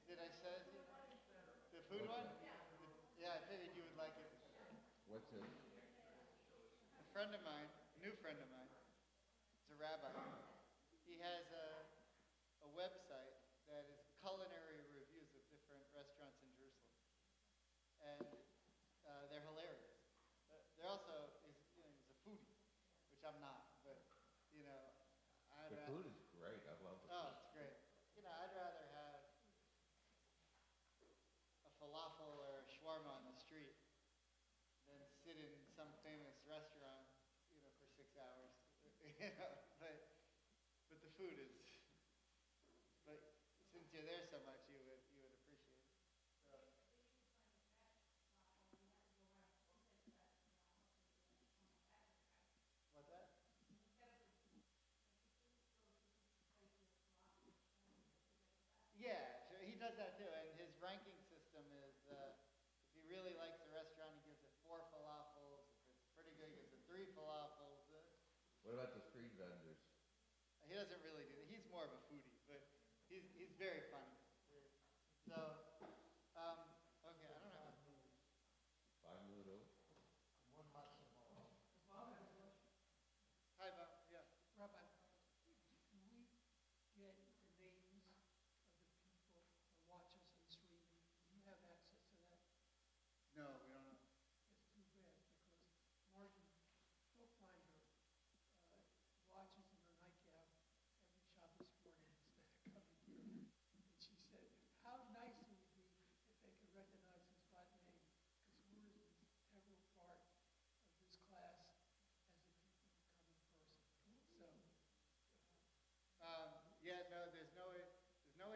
Did I say it? The food one? Yeah, I figured you would like it. What's it? A friend of mine, a new friend of mine, is a rabbi. He has a website that is culinary reviews of different restaurants in Jerusalem. And they're hilarious. They're also, he's a foodie, which I'm not, but, The food is great. I love it. Oh, it's great. I'd rather have a falafel or a shawarma on the street than sit in some famous restaurant, for 6 hours. But the food is. But since you're there so much, you would appreciate it. So. What's that? Yeah, sure. He does that too, and his ranking system is if he really likes the restaurant, he gives it 4 falafels. If it's pretty good, he gives it 3 falafels. What about the street vendors? He doesn't really do that. He's more of a foodie, but he's very funny. So, okay, I don't know. 5 noodles. One matzo ball. Hi, Bob. Yeah. Rabbi, do we get the names of the people that watch us on streaming? Do you have access to that? No, we don't know. It's too bad because Margie Bookbinder watches in her nightcap every Shabbos morning instead of coming here. And she said, how nice it would be if they could recognize his last name because we're an integral part of this class as the people who come in person. So. Yeah, no, there's no way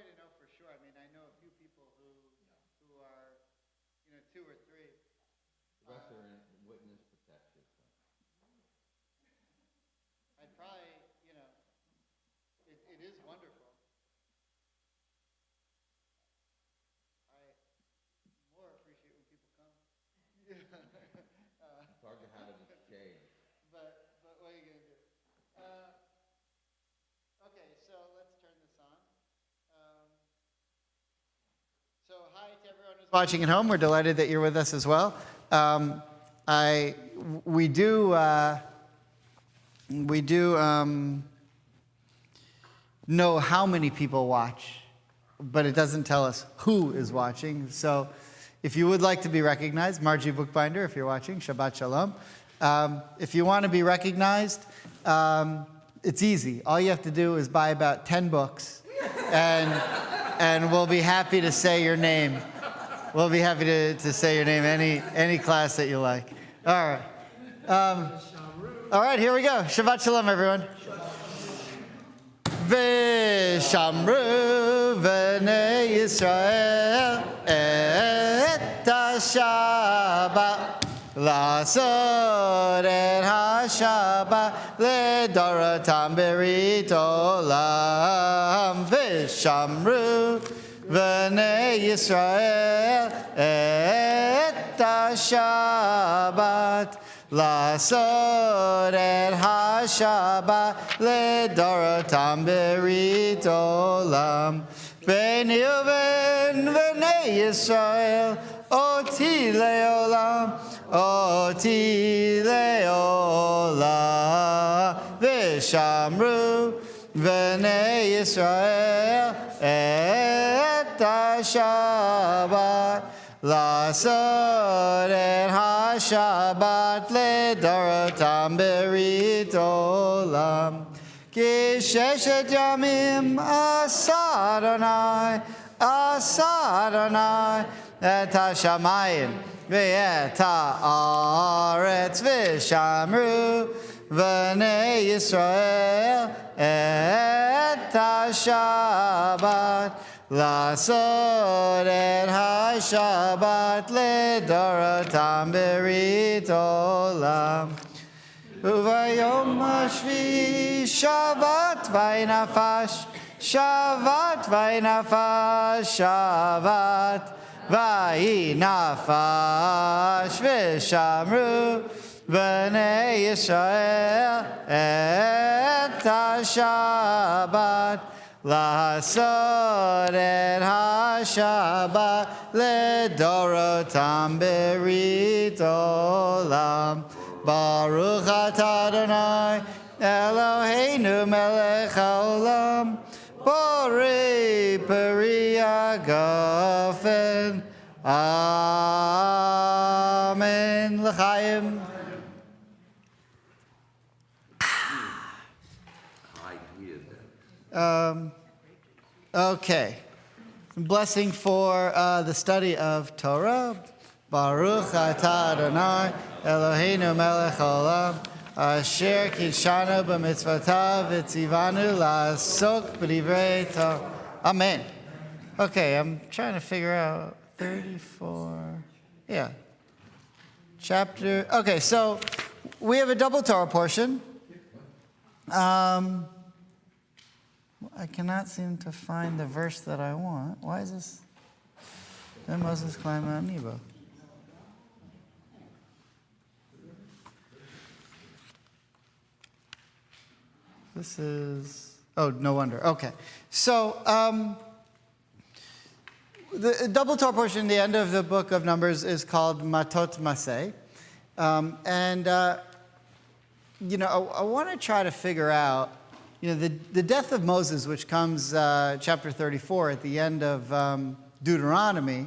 to know for sure. I mean, I know a few people who are, 2 or 3. The rest are in witness protection. I'd probably, it is wonderful. I more appreciate when people come. It's hard to have it exchange. But what are you going to do? Okay, so let's turn this on. So hi to everyone who's watching at home. We're delighted that you're with us as well. We do know how many people watch, but it doesn't tell us who is watching. So if you would like to be recognized, Margie Bookbinder, if you're watching, Shabbat Shalom. If you want to be recognized, it's easy. All you have to do is buy about 10 books, and we'll be happy to say your name. We'll be happy to say your name any class that you like. All right. All right, here we go. Shabbat Shalom, everyone. V'shamru v'nei Yisrael et ha-Shabbat Lasod et ha-Shabbat ledoratam berit olam V'shamru v'nei Yisrael et ha-Shabbat Lasod et ha-Shabbat ledoratam berit olam B'nei uven v'nei Yisrael oti leolam Oti leolam V'shamru v'nei Yisrael et ha-Shabbat Lasod et ha-Shabbat ledoratam berit olam Ki sheshet yamim asa Adonai et ha-shamayim ve'et ha'aretz v'shamru v'nei Yisrael et ha-Shabbat Lasod et ha-Shabbat ledoratam berit olam Uvayom hashvi shavat v'nafash shavat v'nafash v'shamru v'nei Yisrael et ha-Shabbat לעשות את השבת לדורותם ברית עולם. ברוך אתה אדוני אלוהינו מלך העולם, בורא פרי הגפן. אמן. לחיים. I tweeted that. Okay. Blessing for the study of Torah. Baruch atah Adonai Eloheinu melech haolam asher kidshanu b'mitzvotav v'tzivanu la'asok b'divrei Torah. Amen. Okay, I'm trying to figure out 34. Yeah. Chapter. Okay, so we have a double Torah portion. I cannot seem to find the verse that I want. Why is this? Then Moses climbed Mount Nebo. This is, oh, no wonder. Okay. So, the double Torah portion, the end of the book of Numbers, is called Matot Maseh. I want to try to figure out, the death of Moses, which comes chapter 34 at the end of Deuteronomy.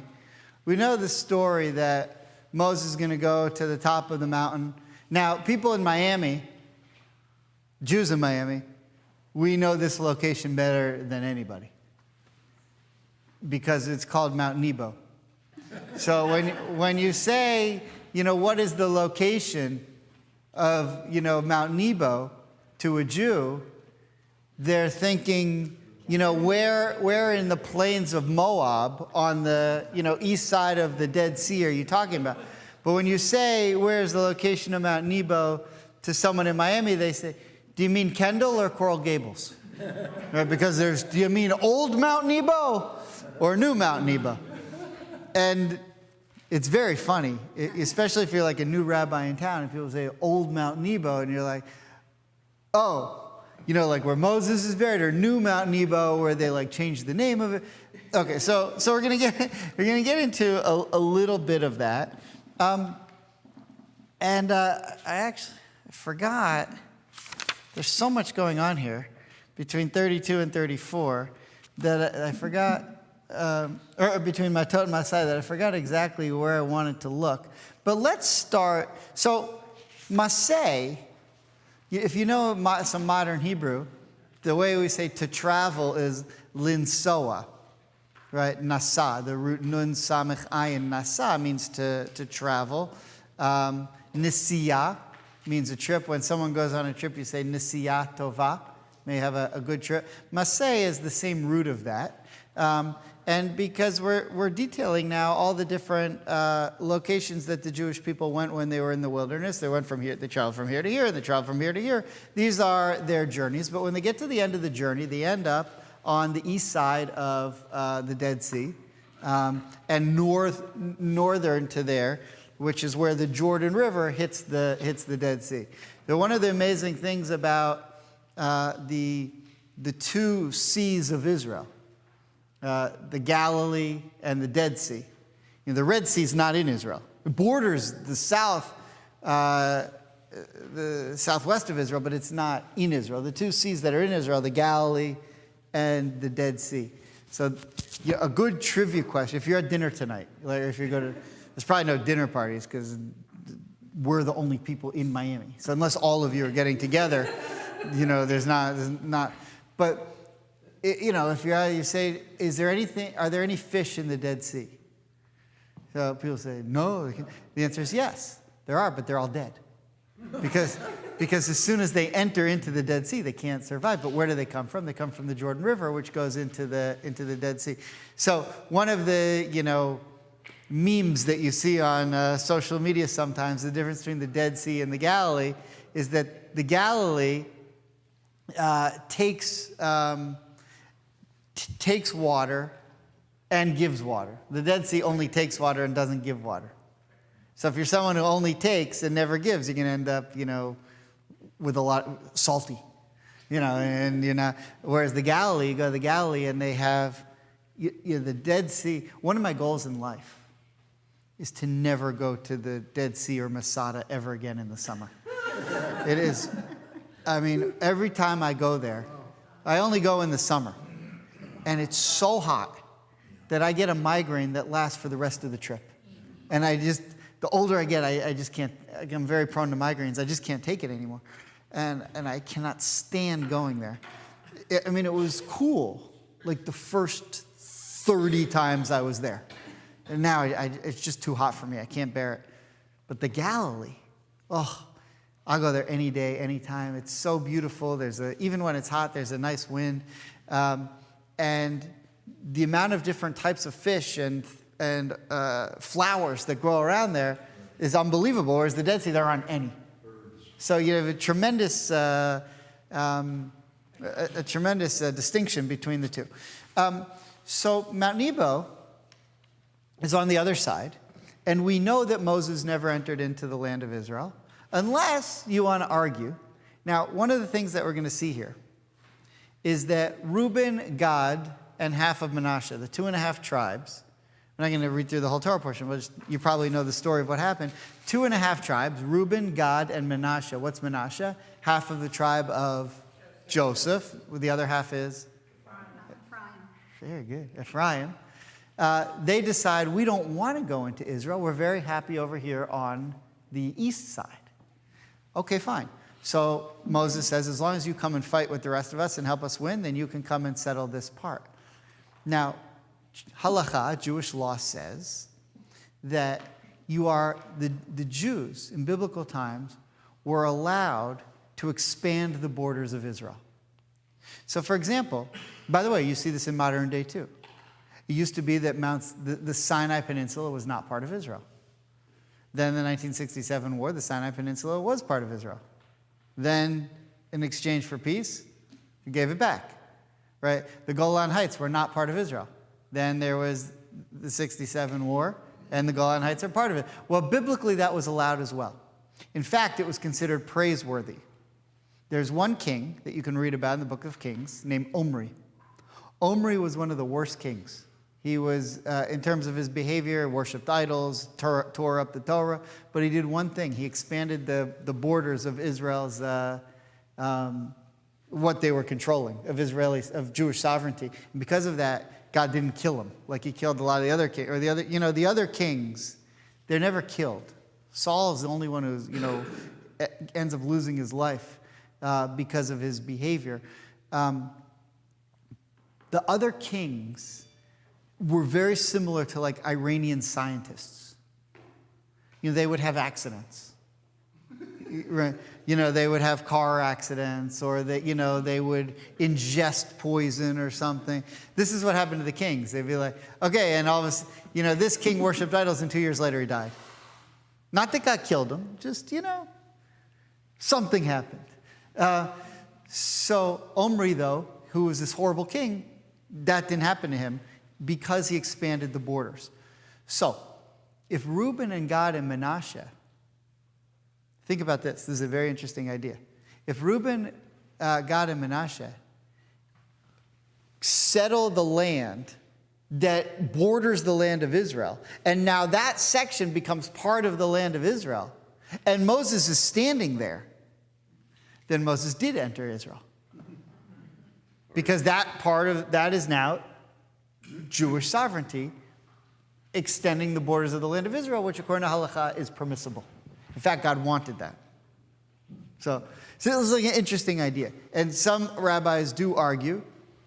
We know the story that Moses is going to go to the top of the mountain. Now, people in Miami, Jews in Miami, we know this location better than anybody because it's called Mount Nebo. So when you say, what is the location of, Mount Nebo to a Jew, they're thinking, where in the plains of Moab on the, east side of the Dead Sea are you talking about? But when you say, where's the location of Mount Nebo to someone in Miami, they say, do you mean Kendall or Coral Gables? Right, because do you mean old Mount Nebo or new Mount Nebo? And it's very funny, especially if you're like a new rabbi in town and people say old Mount Nebo and you're like, oh, like where Moses is buried, or new Mount Nebo where they like changed the name of it. Okay, so we're gonna get into a little bit of that. I actually forgot. There's so much going on here between 32 and 34 that I forgot, or between Matot and Maseh, that I forgot exactly where I wanted to look. But let's start. So Maseh, if you know some modern Hebrew, the way we say to travel is linsoa, right? Nasa, the root nun samech ayin. Nasa means to travel. Nisiya means a trip. When someone goes on a trip, you say nisiya tova, may have a good trip. Maseh is the same root of that. And because we're detailing now all the different locations that the Jewish people went when they were in the wilderness. They went from here, they traveled from here to here, and they traveled from here to here. These are their journeys. But when they get to the end of the journey, they end up on the east side of the Dead Sea, and northern to there, which is where the Jordan River hits the Dead Sea. So one of the amazing things about the two seas of Israel, the Galilee and the Dead Sea. The Red Sea is not in Israel. It borders the southwest of Israel, but it's not in Israel. The two seas that are in Israel, the Galilee and the Dead Sea. So a good trivia question. If you're at dinner tonight, like if you go to, there's probably no dinner parties because we're the only people in Miami. So unless all of you are getting together, there's not. But if you're out, you say, are there any fish in the Dead Sea? So people say, no. The answer is yes, there are, but they're all dead. Because as soon as they enter into the Dead Sea, they can't survive. But where do they come from? They come from the Jordan River, which goes into the Dead Sea. So one of the, memes that you see on social media sometimes, the difference between the Dead Sea and the Galilee is that the Galilee takes water and gives water. The Dead Sea only takes water and doesn't give water. So if you're someone who only takes and never gives, you're going to end up, with a lot salty. whereas the Galilee, you go to the Galilee and they have the Dead Sea. One of my goals in life is to never go to the Dead Sea or Masada ever again in the summer. It is, every time I go there, I only go in the summer, and it's so hot that I get a migraine that lasts for the rest of the trip. And the older I get, I just can't, I'm very prone to migraines, I just can't take it anymore. And I cannot stand going there. It was cool, like the first 30 times I was there. And now it's just too hot for me. I can't bear it. But the Galilee, I'll go there any day, anytime. It's so beautiful. Even when it's hot, there's a nice wind. And the amount of different types of fish and flowers that grow around there is unbelievable. Whereas the Dead Sea, there aren't any. So you have a tremendous distinction between the two. So Mount Nebo is on the other side, and we know that Moses never entered into the land of Israel, unless you want to argue. Now, one of the things that we're going to see here is that Reuben, Gad, and half of Manasseh, the 2.5 tribes, I'm not going to read through the whole Torah portion, but you probably know the story of what happened. 2.5 tribes, Reuben, Gad, and Manasseh. What's Manasseh? Half of the tribe of Joseph. The other half is? Ephraim. Very good. Ephraim. They decide, we don't want to go into Israel. We're very happy over here on the east side. Okay, fine. So Moses says, as long as you come and fight with the rest of us and help us win, then you can come and settle this part. Now, halakha, Jewish law, says that the Jews in biblical times were allowed to expand the borders of Israel. So, for example, by the way, you see this in modern day too. It used to be that the Sinai Peninsula was not part of Israel. Then in the 1967 war, the Sinai Peninsula was part of Israel. Then, in exchange for peace, we gave it back. Right? The Golan Heights were not part of Israel. Then there was the 67 war, and the Golan Heights are part of it. Well, biblically, that was allowed as well. In fact, it was considered praiseworthy. There's one king that you can read about in the book of Kings named Omri. Omri was one of the worst kings. He was, in terms of his behavior, worshipped idols, tore up the Torah, but he did one thing. He expanded the borders of Israel's, what they were controlling, of Jewish sovereignty. And because of that, God didn't kill him like he killed a lot of the other kings, or the other kings, they're never killed. Saul is the only one who's, ends up losing his life because of his behavior. The other kings were very similar to like Iranian scientists. They would have accidents. Right? They would have car accidents, or they would ingest poison or something. This is what happened to the kings. They'd be like, okay, and all of a sudden, this king worshipped idols, and 2 years later he died. Not that God killed him, just, something happened. So Omri, though, who was this horrible king, that didn't happen to him because he expanded the borders. So, if Reuben and Gad and Manasseh, think about this. This is a very interesting idea. If Reuben, Gad, and Manasseh settle the land that borders the land of Israel, and now that section becomes part of the land of Israel, and Moses is standing there, then Moses did enter Israel. Because that part of that is now Jewish sovereignty extending the borders of the land of Israel, which according to halakha is permissible. In fact, God wanted that. So this is like an interesting idea. And some rabbis do argue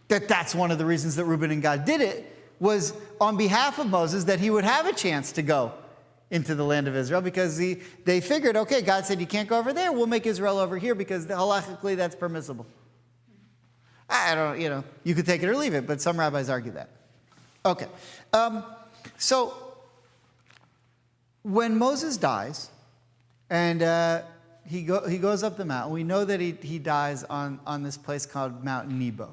that that's one of the reasons that Reuben and Gad did it, was on behalf of Moses, that he would have a chance to go into the land of Israel, because they figured, okay, God said you can't go over there, we'll make Israel over here because halakhically that's permissible. I don't, you could take it or leave it, but some rabbis argue that. Okay. So when Moses dies, and he goes up the mountain, we know that he dies on this place called Mount Nebo.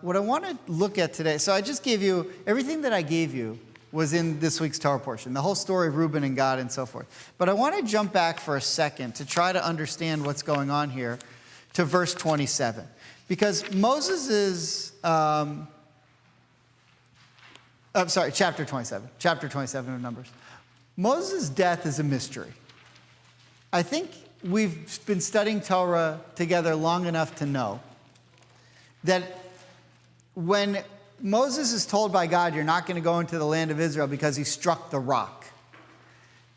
What I want to look at today, so I just gave you, everything that I gave you was in this week's Torah portion, the whole story of Reuben and Gad and so forth. But I want to jump back for a second to try to understand what's going on here, to verse 27. Because Moses is, chapter 27. Chapter 27 of Numbers. Moses' death is a mystery. I think we've been studying Torah together long enough to know that when Moses is told by God, you're not going to go into the land of Israel because he struck the rock,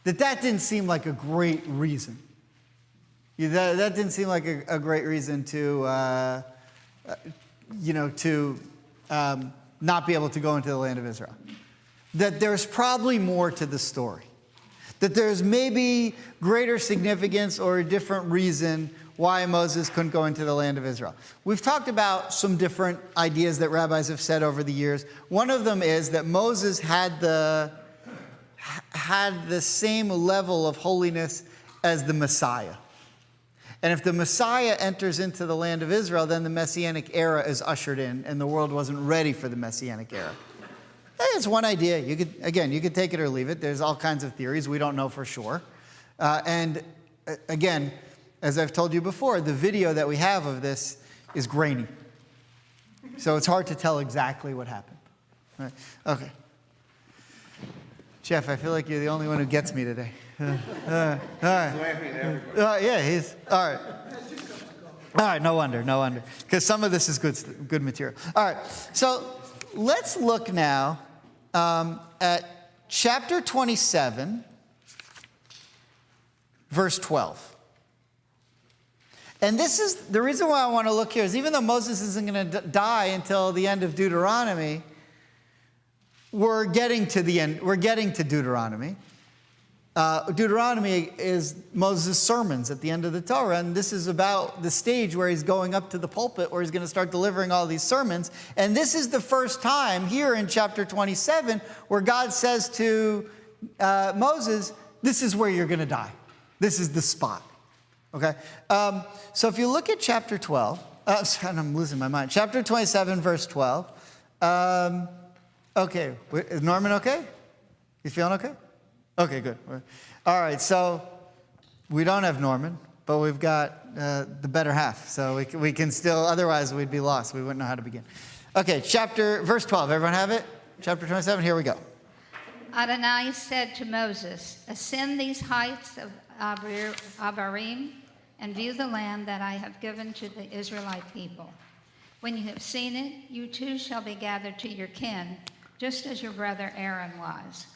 that didn't seem like a great reason. That didn't seem like a great reason to, not be able to go into the land of Israel. That there's probably more to the story. That there's maybe greater significance or a different reason why Moses couldn't go into the land of Israel. We've talked about some different ideas that rabbis have said over the years. One of them is that Moses had the same level of holiness as the Messiah. And if the Messiah enters into the land of Israel, then the Messianic era is ushered in, and the world wasn't ready for the Messianic era. It's one idea. You could take it or leave it. There's all kinds of theories. We don't know for sure. And again, as I've told you before, the video that we have of this is grainy. So it's hard to tell exactly what happened. Right. Okay. Jeff, I feel like you're the only one who gets me today. All right. Yeah, he's all right. All right, no wonder. Because some of this is good material. All right, so let's look now at chapter 27, verse 12. And this is the reason why I want to look here is even though Moses isn't going to die until the end of Deuteronomy, we're getting to the end. We're getting to Deuteronomy. Deuteronomy is Moses' sermons at the end of the Torah, and this is about the stage where he's going up to the pulpit where he's going to start delivering all these sermons. And this is the first time here in chapter 27 where God says to Moses, this is where you're going to die. This is the spot. Okay? So if you look at chapter 12, I'm losing my mind. Chapter 27, verse 12. Okay, is Norman okay? You feeling okay? Okay, good. All right, so we don't have Norman, but we've got the better half. So we can still, otherwise we'd be lost. We wouldn't know how to begin. Okay, verse 12. Everyone have it? Chapter 27, here we go. Adonai said to Moses, ascend these heights of Abarim and view the land that I have given to the Israelite people. When you have seen it, you too shall be gathered to your kin, just as your brother Aaron was.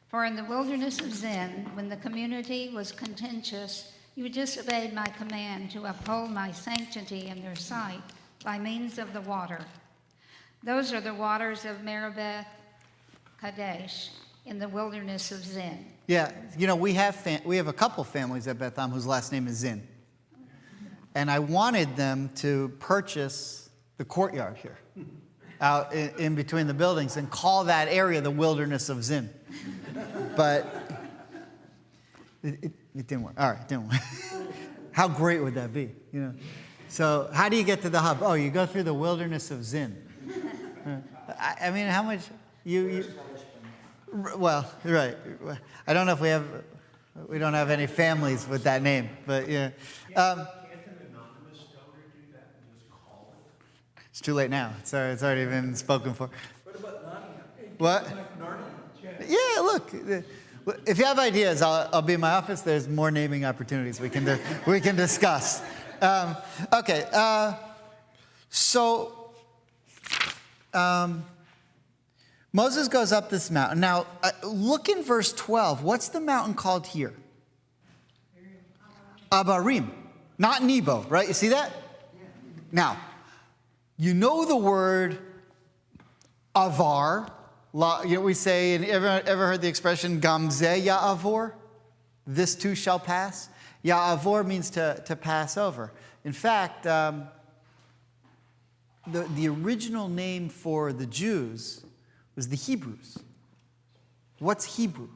For in the wilderness of Zin, when the community was contentious, you disobeyed my command to uphold my sanctity in their sight by means of the water. Those are the waters of Meribah Kadesh in the wilderness of Zin. Yeah, we have a couple families at Beth Am whose last name is Zin. And I wanted them to purchase the courtyard here, out in between the buildings, and call that area the wilderness of Zin. But it didn't work. All right, it didn't work. How great would that be? So how do you get to the hub? Oh, you go through the wilderness of Zin. I mean, how much you well, right. I don't know if we don't have any families with that name, but yeah. Can't an anonymous donor do that and just call it? It's too late now. It's already been spoken for. What about Narnia? What? Yeah, look. If you have ideas, I'll be in my office. There's more naming opportunities we can discuss. Okay. Moses goes up this mountain. Now, look in verse 12. What's the mountain called here? Abarim, not Nebo, right? You see that? Now, you know the word avar. We say, and ever heard the expression gamze ya'avor? This too shall pass. Ya'avor means to pass over. In fact, the original name for the Jews was the Hebrews. What's Hebrew?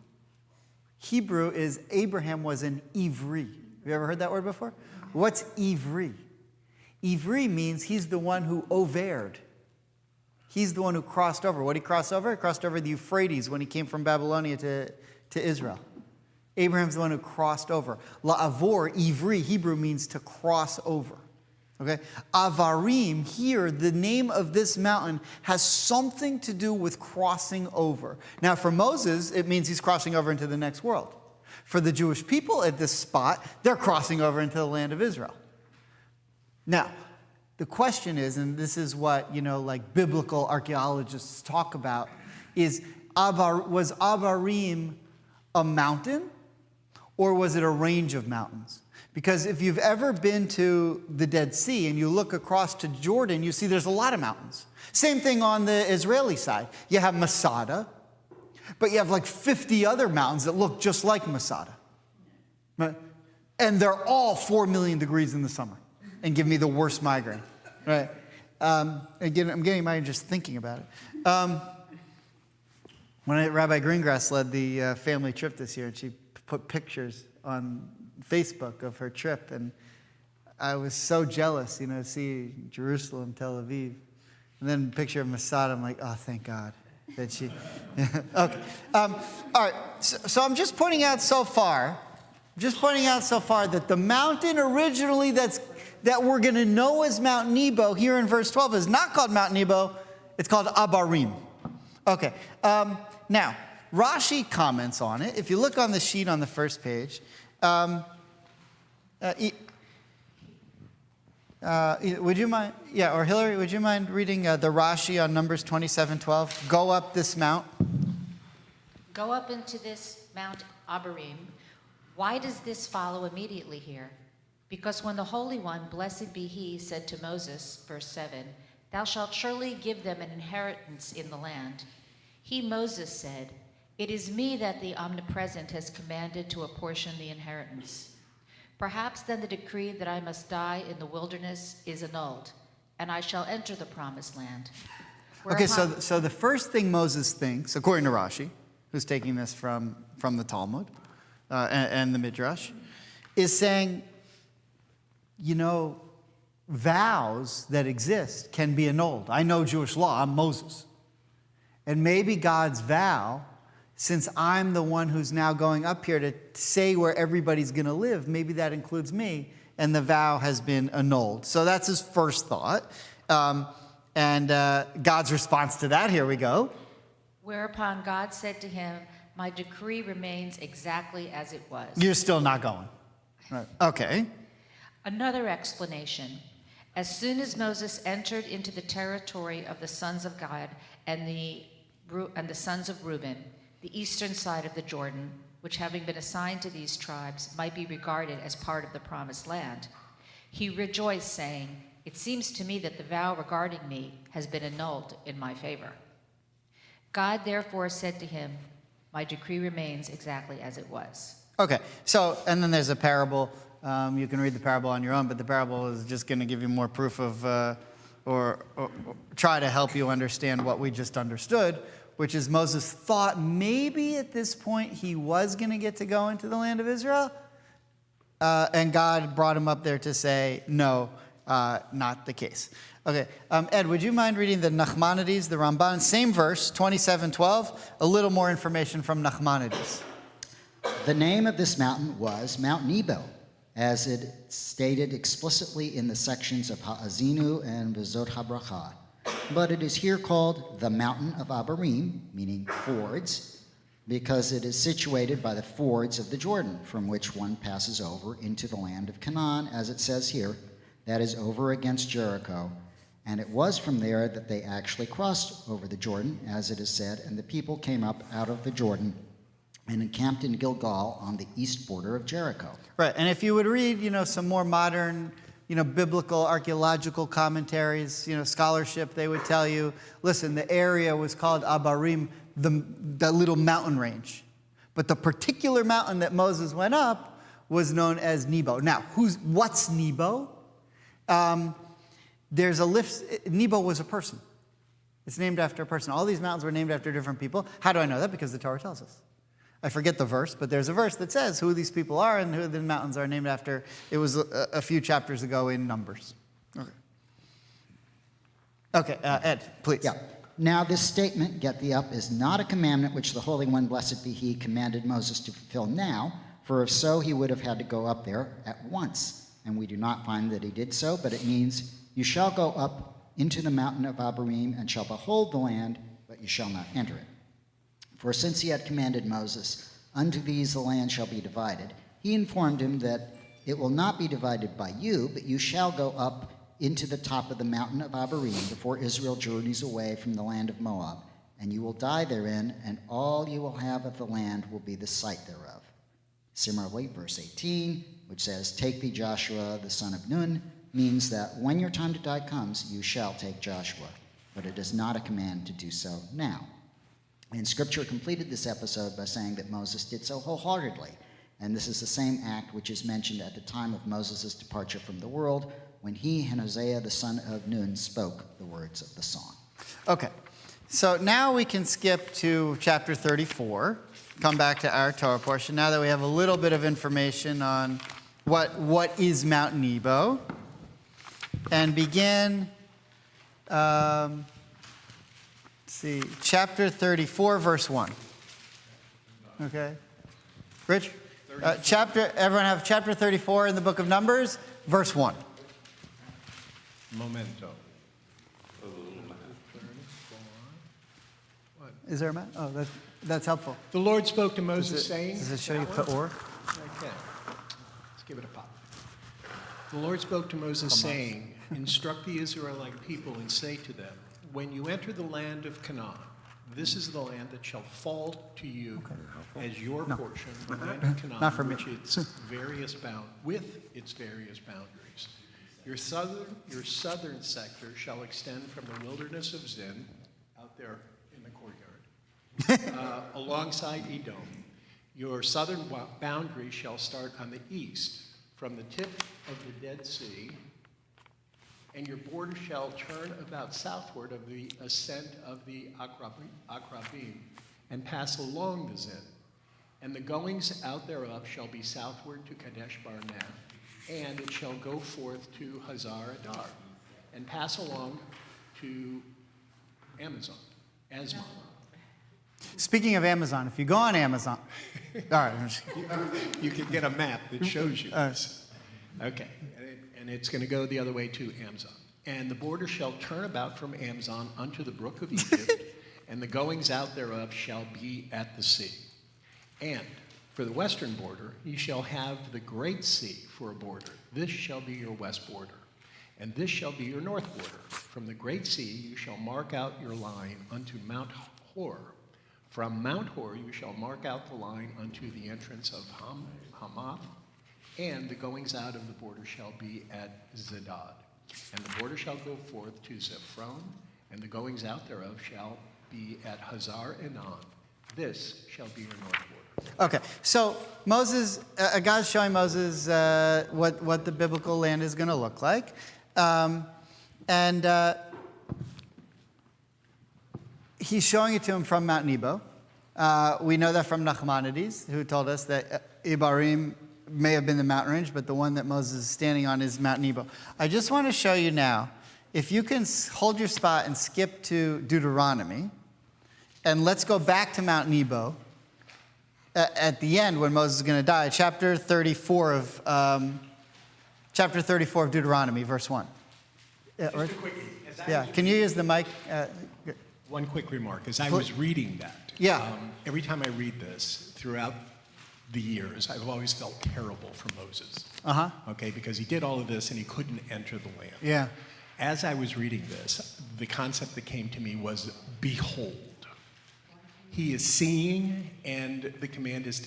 Hebrew is Abraham was an Ivri. Have you ever heard that word before? What's Ivri? Ivri means he's the one who overed. He's the one who crossed over. What did he cross over? He crossed over the Euphrates when he came from Babylonia to Israel. Abraham's the one who crossed over. La'avor, Ivri, Hebrew means to cross over. Okay? Avarim, here, the name of this mountain has something to do with crossing over. Now, for Moses, it means he's crossing over into the next world. For the Jewish people at this spot, they're crossing over into the land of Israel. Now, the question is, and this is what, like biblical archaeologists talk about, was Avarim a mountain or was it a range of mountains? Because if you've ever been to the Dead Sea and you look across to Jordan, you see there's a lot of mountains. Same thing on the Israeli side. You have Masada, but you have like 50 other mountains that look just like Masada. Right? And they're all 4 million degrees in the summer and give me the worst migraine. Right? Again, I'm getting migraine just thinking about it. When Rabbi Greengrass led the family trip this year, and she put pictures on Facebook of her trip, and I was so jealous, to see Jerusalem, Tel Aviv, and then a picture of Masada. I'm like, oh, thank God that she. Okay, all right. So I'm just pointing out so far that the mountain originally that we're going to know as Mount Nebo here in verse 12 is not called Mount Nebo. It's called Abarim. Okay. Now Rashi comments on it. If you look on the sheet on the first page. Would you mind, or Hillary, would you mind reading the Rashi on Numbers 27:12? Go up this mount. Go up into this Mount Abarim. Why does this follow immediately here? Because when the Holy One, blessed be he, said to Moses, verse 7, thou shalt surely give them an inheritance in the land. He, Moses, said, it is me that the Omnipresent has commanded to apportion the inheritance. Perhaps then the decree that I must die in the wilderness is annulled, and I shall enter the promised land. Okay, so the first thing Moses thinks, according to Rashi, who's taking this from the Talmud and the Midrash, is saying, vows that exist can be annulled. I know Jewish law, I'm Moses. And maybe God's vow, since I'm the one who's now going up here to say where everybody's going to live, maybe that includes me, and the vow has been annulled. So that's his first thought. And God's response to that, here we go. Whereupon God said to him, my decree remains exactly as it was. You're still not going. Right. Okay. Another explanation. As soon as Moses entered into the territory of the sons of Gad and the sons of Reuben, the eastern side of the Jordan, which having been assigned to these tribes might be regarded as part of the promised land, he rejoiced, saying, it seems to me that the vow regarding me has been annulled in my favor. God therefore said to him, my decree remains exactly as it was. Okay, so, and then there's a parable. You can read the parable on your own, but the parable is just going to give you more proof of, or try to help you understand what we just understood, which is Moses thought maybe at this point he was going to get to go into the land of Israel, and God brought him up there to say, no, not the case. Okay, Ed, would you mind reading the Nachmanides, the Ramban, same verse, 27:12, a little more information from Nachmanides. The name of this mountain was Mount Nebo, as it stated explicitly in the sections of Ha'azinu and V'zot HaBracha. But it is here called the Mountain of Abarim, meaning fords, because it is situated by the fords of the Jordan, from which one passes over into the land of Canaan, as it says here, that is over against Jericho. And it was from there that they actually crossed over the Jordan, as it is said, and the people came up out of the Jordan and encamped in Gilgal on the east border of Jericho. Right, and if you would read, some more modern, biblical archaeological commentaries, scholarship, they would tell you, listen, the area was called Abarim, the little mountain range. But the particular mountain that Moses went up was known as Nebo. Now, what's Nebo? There's a lift. Nebo was a person. It's named after a person. All these mountains were named after different people. How do I know that? Because the Torah tells us. I forget the verse, but there's a verse that says who these people are and who the mountains are named after. It was a few chapters ago in Numbers. Okay, Ed, please. Yeah. Now this statement, get thee up, is not a commandment which the Holy One, blessed be he, commanded Moses to fulfill now, for if so, he would have had to go up there at once. and we do not find that he did so, but it means, you shall go up into the mountain of Abarim and shall behold the land, but you shall not enter it. For since he had commanded Moses, unto these the land shall be divided, he informed him that it will not be divided by you, but you shall go up into the top of the mountain of Abarim before Israel journeys away from the land of Moab, and you will die therein, and all you will have of the land will be the site thereof. Similarly, verse 18, which says, take thee Joshua the son of Nun, means that when your time to die comes, you shall take Joshua, but it is not a command to do so now. And Scripture completed this episode by saying that Moses did so wholeheartedly, and this is the same act which is mentioned at the time of Moses' departure from the world, when he and Hosea the son of Nun spoke the words of the song. Okay, so now we can skip to chapter 34, come back to our Torah portion, now that we have a little bit of information on what is Mount Nebo, and begin, let's see, chapter 34, verse 1. Okay? Rich? Everyone have chapter 34 in the book of Numbers, verse 1. Memento. Is there a map? Oh, that's helpful. The Lord spoke to Moses, saying, Does it show you put or? Okay. Let's give it a pop. The Lord spoke to Moses, saying, instruct the Israelite people and say to them, when you enter the land of Canaan, this is the land that shall fall to you as your portion, the land of Canaan, Not for me. with its various boundaries. Your southern sector shall extend from the wilderness of Zin, out there in the courtyard, alongside Edom. Your southern boundary shall start on the east, from the tip of the Dead Sea, and your border shall turn about southward of the ascent of the Akrabim, and pass along the Zin. And the goings out thereof shall be southward to Kadesh Barnea, and it shall go forth to Hazar Adar, and pass along to Asmon. Speaking of Amazon, if you go on Amazon, all right. You can get a map that shows you this. Okay, and it's going to go the other way to Amazon. And the border shall turn about from Amazon unto the brook of Egypt, and the goings out thereof shall be at the sea. And for the western border, ye shall have the great sea for a border. This shall be your west border. And this shall be your north border. From the great sea you shall mark out your line unto Mount Hor. From Mount Hor you shall mark out the line unto the entrance of Hamath. And the goings out of the border shall be at Zedad. And the border shall go forth to Zephron, and the goings out thereof shall be at Hazar Enan. This shall be your north border. Okay, so Moses, God's showing Moses what the biblical land is going to look like. He's showing it to him from Mount Nebo. We know that from Nachmanides, who told us that Ibarim may have been the mountain range, but the one that Moses is standing on is Mount Nebo. I just want to show you now, if you can hold your spot and skip to Deuteronomy, and let's go back to Mount Nebo at the end when Moses is going to die, chapter 34 of Deuteronomy, verse 1. Yeah, can you use the mic? One quick remark. As I was reading that, every time I read this throughout the years, I've always felt terrible for Moses. Okay, because he did all of this and he couldn't enter the land. Yeah. As I was reading this, the concept that came to me was, behold. He is seeing, and the command is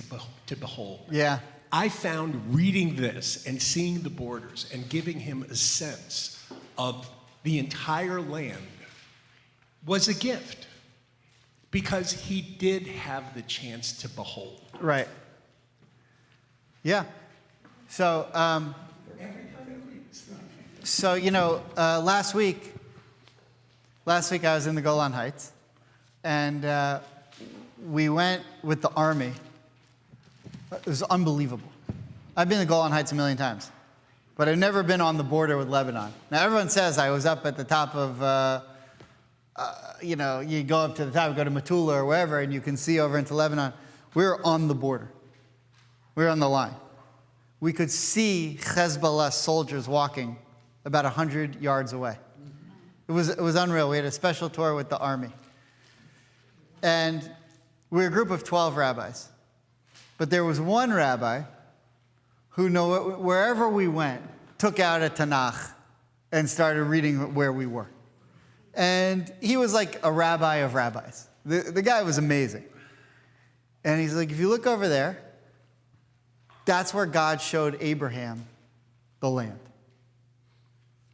to behold. Yeah. I found reading this and seeing the borders and giving him a sense of the entire land was a gift, because he did have the chance to behold. Right. Yeah. So, last week I was in the Golan Heights, and we went with the army. It was unbelievable. I've been to Golan Heights a million times, but I've never been on the border with Lebanon. Now, everyone says I was up at the top of, you go up to the top, go to Metula or wherever, and you can see over into Lebanon. We were on the border. We were on the line. we could see Hezbollah soldiers walking about 100 yards away. It was unreal. We had a special tour with the army. And we were a group of 12 rabbis. But there was one rabbi who, wherever we went, took out a Tanakh and started reading where we were. And he was like a rabbi of rabbis. The guy was amazing. And he's like, if you look over there, that's where God showed Abraham the land.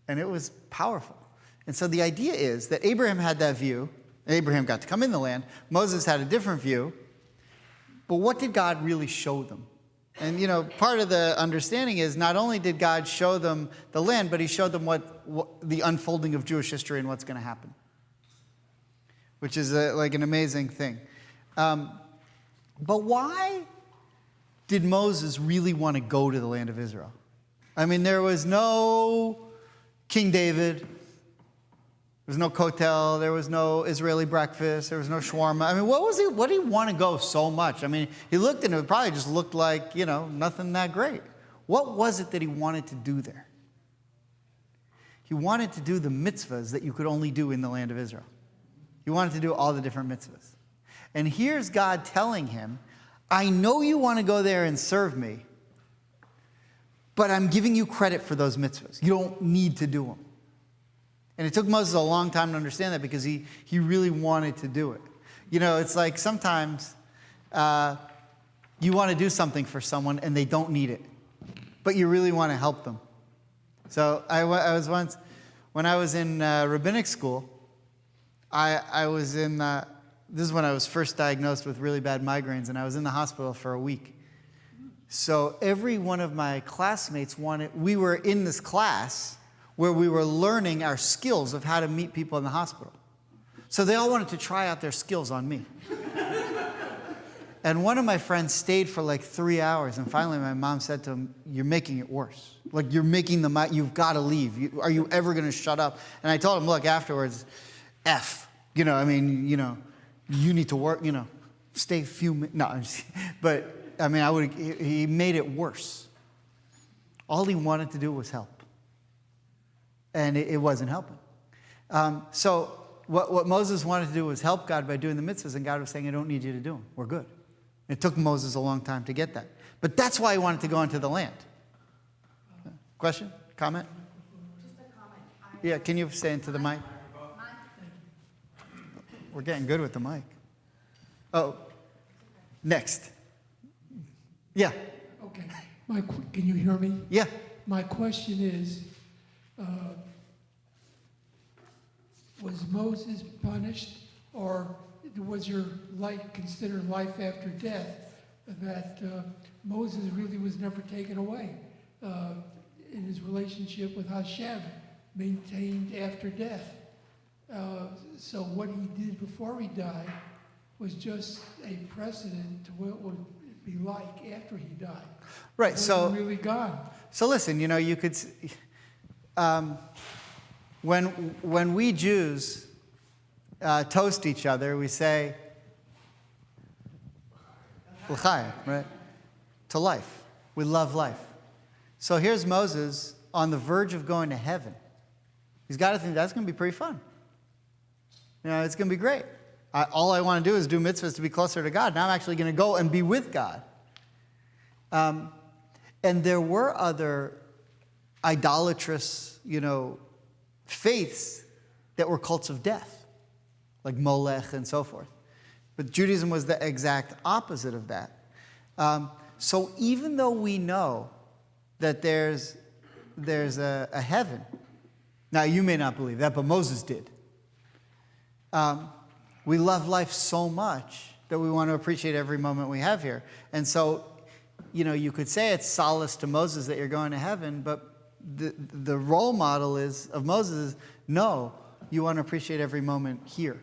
And it was powerful. And so the idea is that Abraham had that view. Abraham got to come in the land. Moses had a different view. But what did God really show them? And, part of the understanding is not only did God show them the land, but he showed them what the unfolding of Jewish history and what's going to happen, which is like an amazing thing. But why did Moses really want to go to the land of Israel? I mean, there was no King David. There was no kotel. There was no Israeli breakfast. There was no shawarma. I mean, what did he want to go so much? I mean, he looked and it probably just looked like, nothing that great. What was it that he wanted to do there? He wanted to do the mitzvahs that you could only do in the land of Israel. He wanted to do all the different mitzvahs. And here's God telling him, I know you want to go there and serve me, but I'm giving you credit for those mitzvahs. You don't need to do them. And it took Moses a long time to understand that because he really wanted to do it. It's like sometimes you want to do something for someone and they don't need it, but you really want to help them. So I was once, when I was in rabbinic school, I was in, this is when I was first diagnosed with really bad migraines, and I was in the hospital for a week. So every one of my classmates we were in this class where we were learning our skills of how to meet people in the hospital. So they all wanted to try out their skills on me. And one of my friends stayed for like 3 hours, and finally my mom said to him, you're making it worse. Like, you're making you've got to leave. Are you ever going to shut up? And I told him, look, afterwards, you need to work, stay a few minutes. No, I'm just, but I mean, he made it worse. All he wanted to do was help. And it wasn't helping. So what Moses wanted to do was help God by doing the mitzvahs, and God was saying, I don't need you to do them. We're good. It took Moses a long time to get that. But that's why he wanted to go into the land. Question? Comment? Just a comment. Yeah, can you say into the mic? We're getting good with the mic. Oh, next. Yeah. Okay. Can you hear me? Yeah. My question is, was Moses punished, or was your life considered life after death, that Moses really was never taken away in his relationship with Hashem, maintained after death? So what he did before he died was just a precedent to what it would be like after he died. Right. So really gone. So listen, you could. When we Jews toast each other, we say l'chaim, right? To life. We love life. So here's Moses on the verge of going to heaven. He's got to think that's going to be pretty fun. It's going to be great. All I want to do is do mitzvahs to be closer to God. Now I'm actually going to go and be with God. And there were other idolatrous, faiths that were cults of death, like Molech and so forth. But Judaism was the exact opposite of that. So even though we know that there's a heaven, now you may not believe that, but Moses did. We love life so much that we want to appreciate every moment we have here. And so, you could say it's solace to Moses that you're going to heaven, but the role model of Moses is, no, you want to appreciate every moment here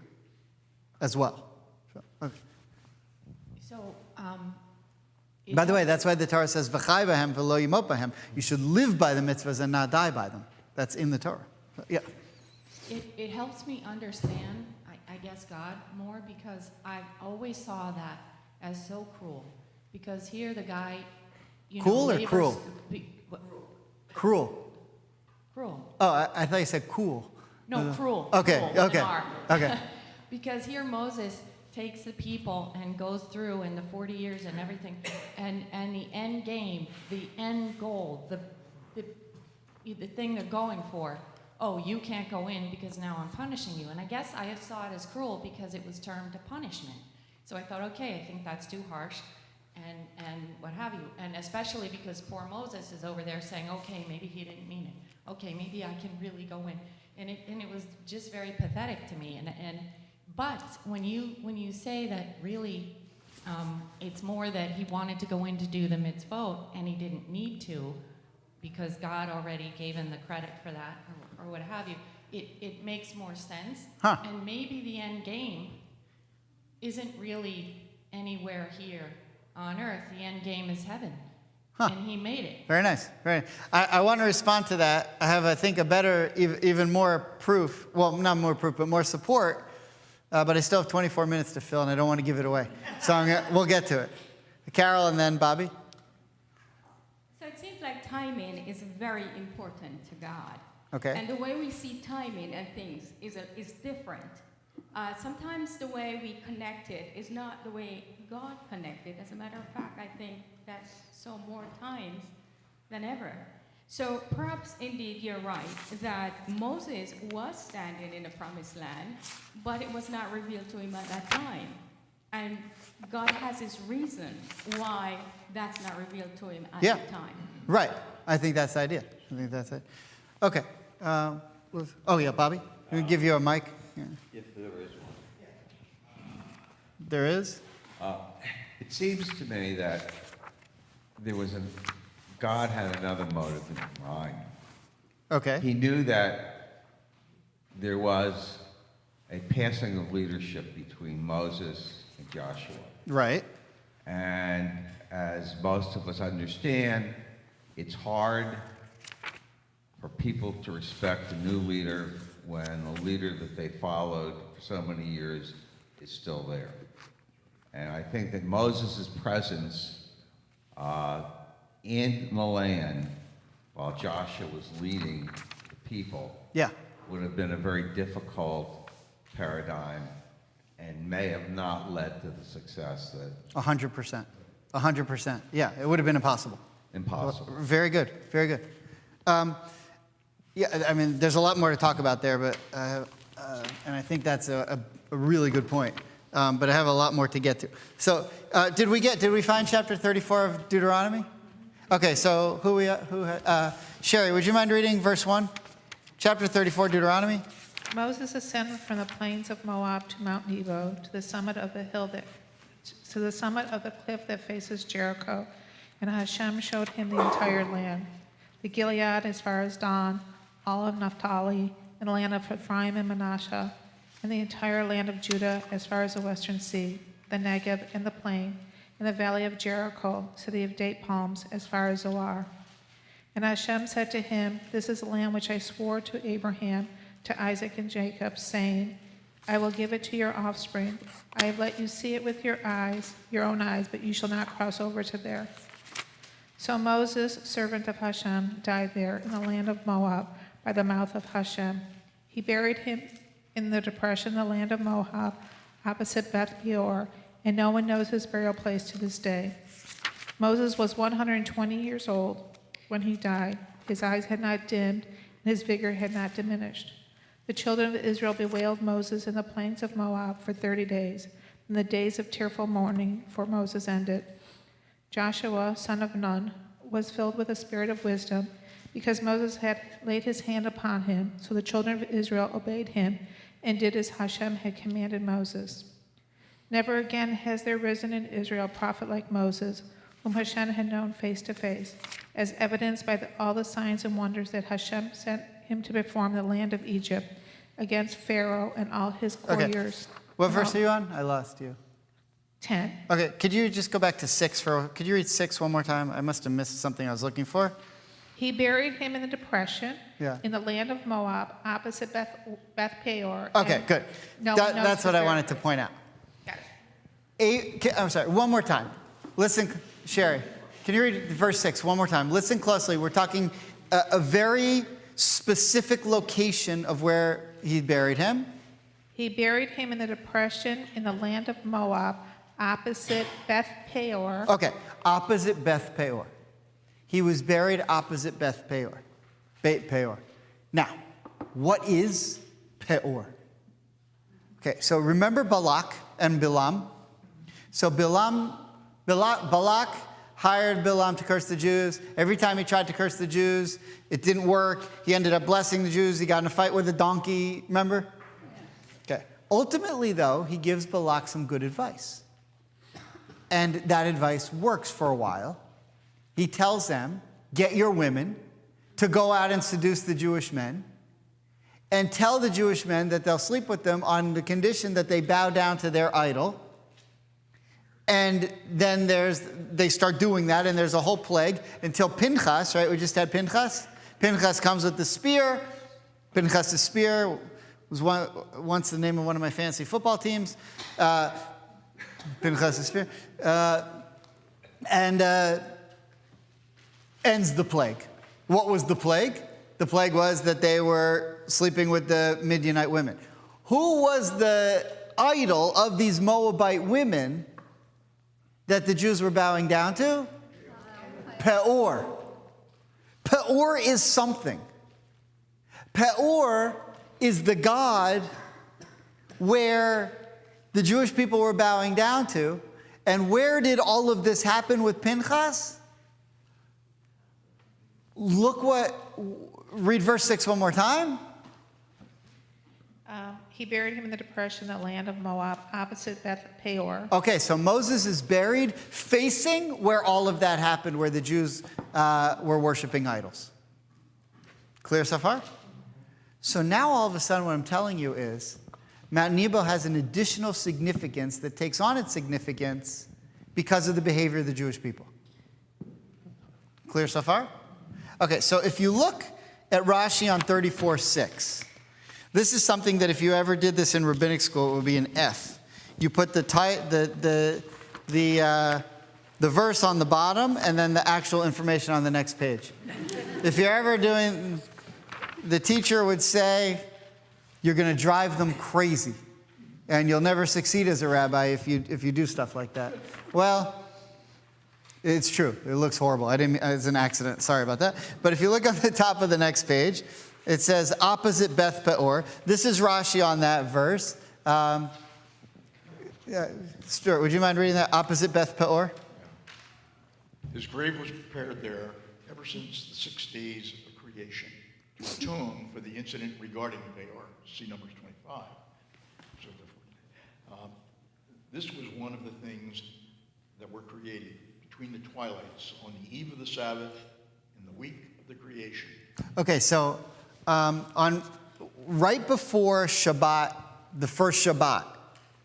as well. So, okay. By the way, that's why the Torah says, V'chai b'hem v'lo yimot b'hem. You should live by the mitzvahs and not die by them. That's in the Torah. So, yeah. It helps me understand, I guess, God more, because I always saw that as so cruel. Because here the guy Cool or labors- cruel? what- Cruel. Cruel. Oh, I thought you said cool. No, cruel. Okay, cruel with an okay, R. okay. Because here Moses takes the people and goes through in the 40 years and everything, and the end game, the end goal, the thing they're going for, oh, you can't go in because now I'm punishing you. And I guess I saw it as cruel because it was termed a punishment. So I thought, okay, I think that's too harsh, and what have you. And especially because poor Moses is over there saying, okay, maybe he didn't mean it. Okay, maybe I can really go in. And it was just very pathetic to me. But when you say that really it's more that he wanted to go in to do the mitzvot and he didn't need to because God already gave him the credit for that or what have you, it makes more sense. Huh. And maybe the end game isn't really anywhere here on earth. The end game is heaven. Huh. And he made it. Very nice. Very nice. I want to respond to that. I have, I think, a better, even more proof. Well, not more proof, but more support. But I still have 24 minutes to fill, and I don't want to give it away. So we'll get to it. Carol and then Bobby. So it seems like timing is very important to God. Okay. And the way we see timing and things is different. Sometimes the way we connect it is not the way God connected. As a matter of fact, I think that's so more times than ever. So perhaps indeed you're right that Moses was standing in the promised land, but it was not revealed to him at that time. And God has his reason why that's not revealed to him at that time. Right. I think that's the idea. I think that's it. Okay. Oh, yeah, Bobby? Let me give you a mic. Yeah. If there is one. There is? It seems to me that God had another motive in mind. Okay. He knew that there was a passing of leadership between Moses and Joshua. Right. And as most of us understand, it's hard for people to respect a new leader when the leader that they followed for so many years is still there. And I think that Moses' presence in the land while Joshua was leading the people would have been a very difficult paradigm and may have not led to the success that 100%. 100%. Yeah, it would have been impossible. impossible. Very good. Very good. Yeah, I mean, there's a lot more to talk about there, but and I think that's a really good point. But I have a lot more to get to. So, did we find chapter 34 of Deuteronomy? Okay, so Sherry, would you mind reading verse 1? Chapter 34, Deuteronomy. Moses ascended from the plains of Moab to Mount Nebo, to the summit of the cliff that faces Jericho, and Hashem showed him the entire land, the Gilead as far as Dan, all of Naphtali, and the land of Ephraim and Manasseh, and the entire land of Judah as far as the western sea, the Negev and the plain, and the valley of Jericho, city of date palms, as far as Zoar. And Hashem said to him, "This is the land which I swore to Abraham, to Isaac and Jacob, saying, I will give it to your offspring. I have let you see it with your eyes, your own eyes, but you shall not cross over to there." So Moses, servant of Hashem, died there in the land of Moab by the mouth of Hashem. He buried him in the depression, the land of Moab, opposite Beth Peor, and no one knows his burial place to this day. Moses was 120 years old when he died. His eyes had not dimmed, and his vigor had not diminished. The children of Israel bewailed Moses in the plains of Moab for 30 days, and the days of tearful mourning for Moses ended. Joshua, son of Nun, was filled with a spirit of wisdom, because Moses had laid his hand upon him, so the children of Israel obeyed him and did as Hashem had commanded Moses. Never again has there risen in Israel a prophet like Moses, whom Hashem had known face to face, as evidenced by all the signs and wonders that Hashem sent him to perform in the land of Egypt against Pharaoh and all his couriers. Okay. What verse are you on? I lost you. 10. Okay, could you just go back to 6 could you read 6 one more time? I must have missed something I was looking for. He buried him in the depression in the land of Moab, opposite Beth Peor. Okay, good. That's what I wanted to point out. Got it. I'm sorry, one more time. Listen, Sherry, can you read verse 6 one more time? Listen closely. We're talking a very specific location of where he buried him. He buried him in the depression in the land of Moab, opposite Beth Peor. Okay, opposite Beth Peor. He was buried opposite Beth Peor. Beit Peor. Now, what is Peor? Okay, so remember Balak and Bilam? So Balak hired Bilam to curse the Jews. Every time he tried to curse the Jews, it didn't work. He ended up blessing the Jews. He got in a fight with a donkey, remember? Okay. Ultimately, though, he gives Balak some good advice. And that advice works for a while. He tells them, get your women to go out and seduce the Jewish men, and tell the Jewish men that they'll sleep with them on the condition that they bow down to their idol. And then they start doing that, and there's a whole plague until Pinchas, right? We just had Pinchas. Pinchas comes with the spear. Pinchas' spear was once the name of one of my fantasy football teams. Pinchas' spear. And ends the plague. What was the plague? The plague was that they were sleeping with the Midianite women. Who was the idol of these Moabite women that the Jews were bowing down to? Peor. Peor is something. Peor is the god where the Jewish people were bowing down to. And where did all of this happen with Pinchas? Read verse 6 one more time. He buried him in the depression in the land of Moab, opposite Beth Peor. Okay, so Moses is buried facing where all of that happened, where the Jews were worshiping idols. Clear so far? So now all of a sudden what I'm telling you is Mount Nebo has an additional significance that takes on its significance because of the behavior of the Jewish people. Clear so far? Okay, so if you look at Rashi on 34:6, this is something that if you ever did this in rabbinic school, it would be an F. You put the verse on the bottom and then the actual information on the next page. If you're ever doing, the teacher would say, you're going to drive them crazy, and you'll never succeed as a rabbi if you do stuff like that. Well, it's true. It looks horrible. It's an accident. Sorry about that. But if you look on the top of the next page, it says opposite Beth Peor. This is Rashi on that verse. Stuart, would you mind reading that? Opposite Beth Peor? His grave was prepared there ever since the 6 days of creation to atone for the incident regarding Peor. See Numbers 25. So this was one of the things that were created between the twilights on the eve of the Sabbath in the week of the creation. Okay, so right before Shabbat, the first Shabbat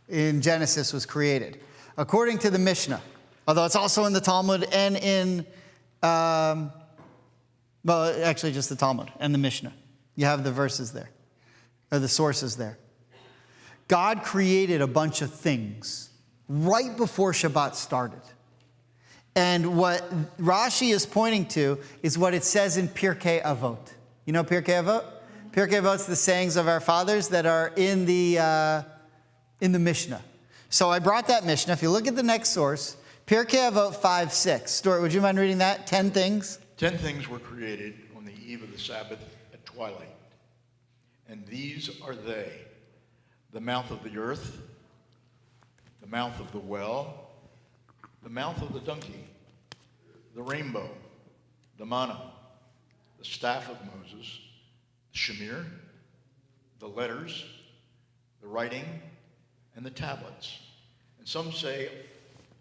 in Genesis was created, according to the Mishnah, although it's also in the Talmud and in, actually just the Talmud and the Mishnah. You have the verses there, or the sources there. God created a bunch of things right before Shabbat started. And what Rashi is pointing to is what it says in Pirkei Avot. You know Pirkei Avot? Pirkei Avot's the sayings of our fathers that are in the Mishnah. So I brought that Mishnah. If you look at the next source, Pirkei Avot 5:6. Stuart, would you mind reading that? 10 things. 10 things were created on the eve of the Sabbath at twilight. And these are they: the mouth of the earth, the mouth of the well, the mouth of the donkey, the rainbow, the manna, the staff of Moses, the shamir, the letters, the writing, and the tablets. And some say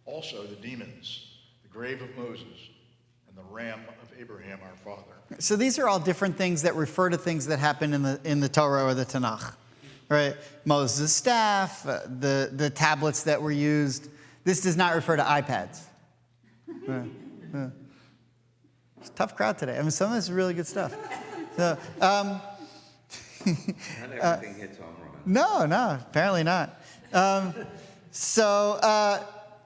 also the demons, the grave of Moses, and the ram of Abraham our father. So these are all different things that refer to things that happen in the Torah or the Tanakh, right? Moses' staff, the tablets that were used. This does not refer to iPads. It's a tough crowd today. I mean, some of this is really good stuff. So, Not everything hits home run. No, apparently not.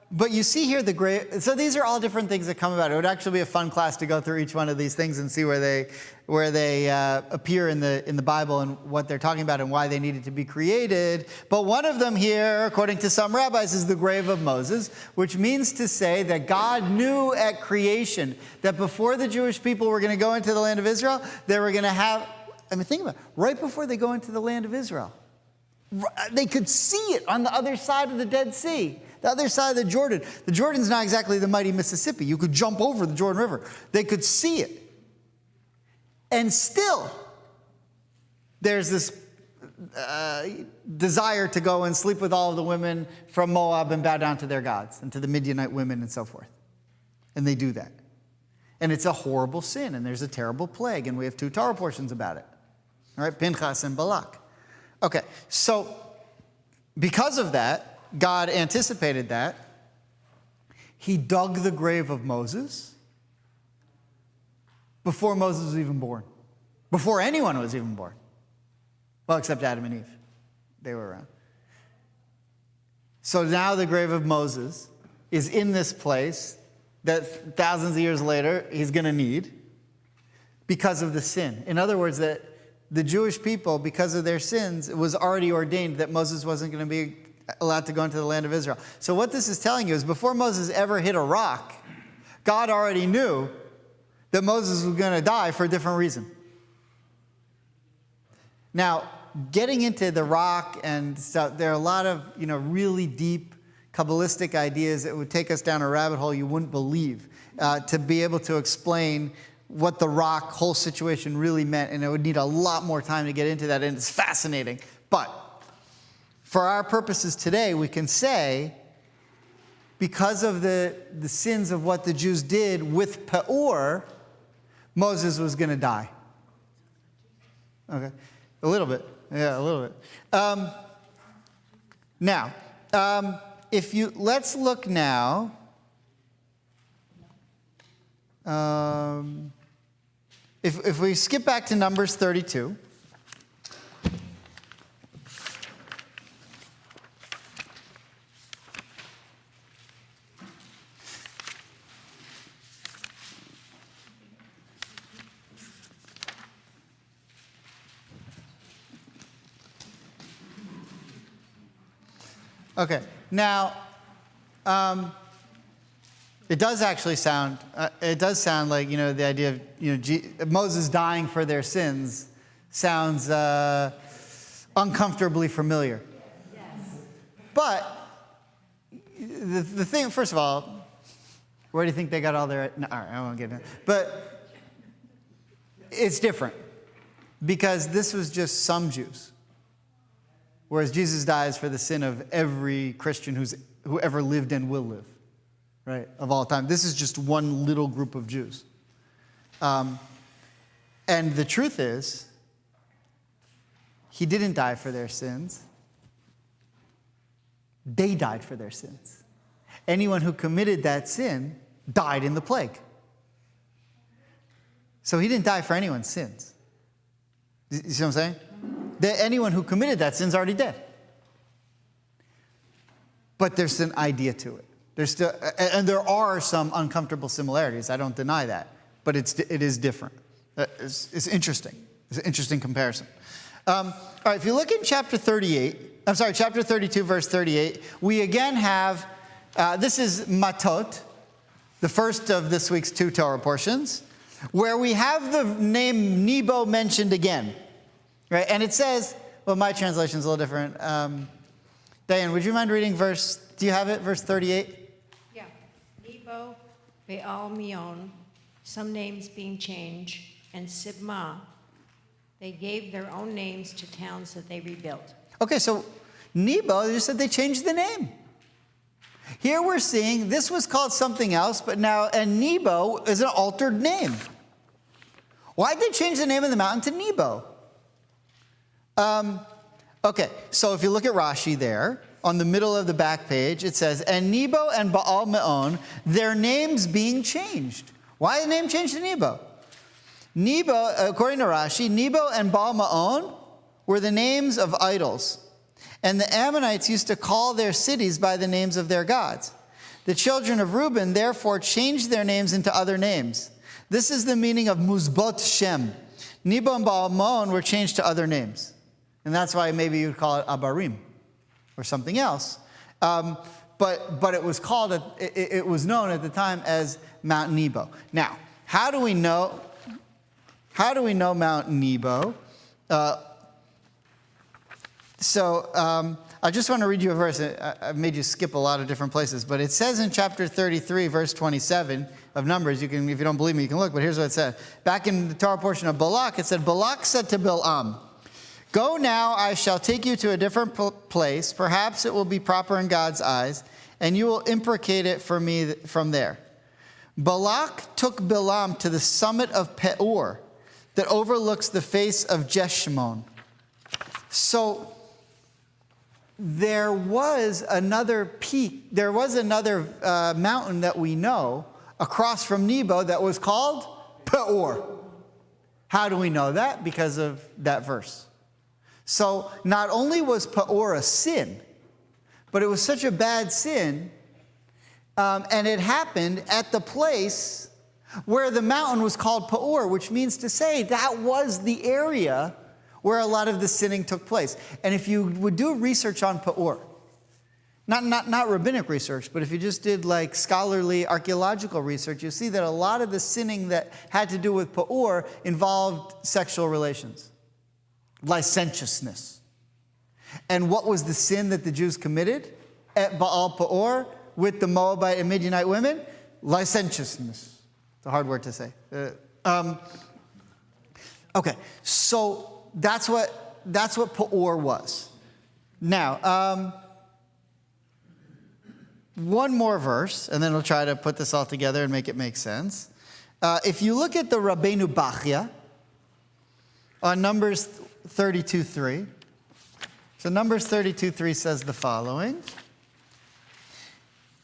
But you see here the grave. So these are all different things that come about. It would actually be a fun class to go through each one of these things and see where they appear in the Bible and what they're talking about and why they needed to be created. But one of them here, according to some rabbis, is the grave of Moses, which means to say that God knew at creation that before the Jewish people were going to go into the land of Israel, they were going to have. I mean, think about it. Right before they go into the land of Israel, they could see it on the other side of the Dead Sea. The other side of the Jordan. The Jordan's not exactly the mighty Mississippi. You could jump over the Jordan River. They could see it. And still, there's this desire to go and sleep with all of the women from Moab and bow down to their gods and to the Midianite women and so forth. And they do that. And it's a horrible sin, and there's a terrible plague, and we have 2 Torah portions about it. All right, Pinchas and Balak. Okay, so because of that, God anticipated that. He dug the grave of Moses before Moses was even born. Before anyone was even born. Well, except Adam and Eve. They were around. So now the grave of Moses is in this place that thousands of years later he's going to need because of the sin. In other words, that the Jewish people, because of their sins, it was already ordained that Moses wasn't going to be allowed to go into the land of Israel. So what this is telling you is before Moses ever hit a rock, God already knew that Moses was going to die for a different reason. Now, getting into the rock and stuff, there are a lot of, really deep Kabbalistic ideas that would take us down a rabbit hole you wouldn't believe to be able to explain what the rock whole situation really meant, and it would need a lot more time to get into that, and it's fascinating. But for our purposes today, we can say, because of the sins of what the Jews did with Peor, Moses was going to die. Okay, a little bit. Yeah, a little bit. Now, let's look now. If we skip back to Numbers 32. Okay, now, it does actually sound, like, the idea of, Moses dying for their sins sounds uncomfortably familiar. Yes. But the thing, first of all, where do you think they got all their, no, all right, I won't get into it. But it's different because this was just some Jews. Whereas Jesus dies for the sin of every Christian who ever lived and will live, right, of all time. This is just one little group of Jews. And the truth is, he didn't die for their sins. They died for their sins. Anyone who committed that sin died in the plague. So he didn't die for anyone's sins. You see what I'm saying? Anyone who committed that sin is already dead. But there's an idea to it. There's still, and there are some uncomfortable similarities. I don't deny that. But it is different. It's interesting. It's an interesting comparison. All right, if you look in chapter 32, verse 38, we again have, this is Matot, the first of this week's 2 Torah portions, where we have the name Nebo mentioned again. Right, and it says, well, my translation's a little different. Diane, would you mind reading do you have it, verse 38? Yeah. Nebo, Baal Meon, some names being changed, and Sibmah. They gave their own names to towns that they rebuilt. Okay, so Nebo, they just said they changed the name. Here we're seeing this was called something else, but now, and Nebo is an altered name. Why'd they change the name of the mountain to Nebo? Okay, so if you look at Rashi there, on the middle of the back page, it says, and Nebo and Baal Meon, their names being changed. Why the name changed to Nebo? Nebo, according to Rashi, Nebo and Baal Meon were the names of idols. And the Ammonites used to call their cities by the names of their gods. The children of Reuben therefore changed their names into other names. This is the meaning of Muzbot Shem. Nebo and Baal-Maon were changed to other names. And that's why maybe you'd call it Abarim or something else. But it was called, it was known at the time as Mount Nebo. Now, how do we know Mount Nebo? I just want to read you a verse. I made you skip a lot of different places, but it says in chapter 33, verse 27 of Numbers, you can, if you don't believe me, you can look, but here's what it said. Back in the Torah portion of Balak, it said, Balak said to Bilam, "Go now, I shall take you to a different place. Perhaps it will be proper in God's eyes, and you will imprecate it for me from there." Balak took Bilam to the summit of Peor that overlooks the face of Jeshimon. So there was another peak, there was another mountain that we know across from Nebo that was called Peor. How do we know that? Because of that verse. So not only was Peor a sin, but it was such a bad sin, and it happened at the place where the mountain was called Peor, which means to say that was the area where a lot of the sinning took place. And if you would do research on Peor, not rabbinic research, but if you just did like scholarly archaeological research, you see that a lot of the sinning that had to do with Peor involved sexual relations, licentiousness. And what was the sin that the Jews committed at Baal Peor with the Moabite and Midianite women? Licentiousness. It's a hard word to say. Okay, so that's what Peor was. Now, one more verse, and then we'll try to put this all together and make it make sense. If you look at the Rabbeinu Bachya on Numbers 32:3, so Numbers 32:3 says the following.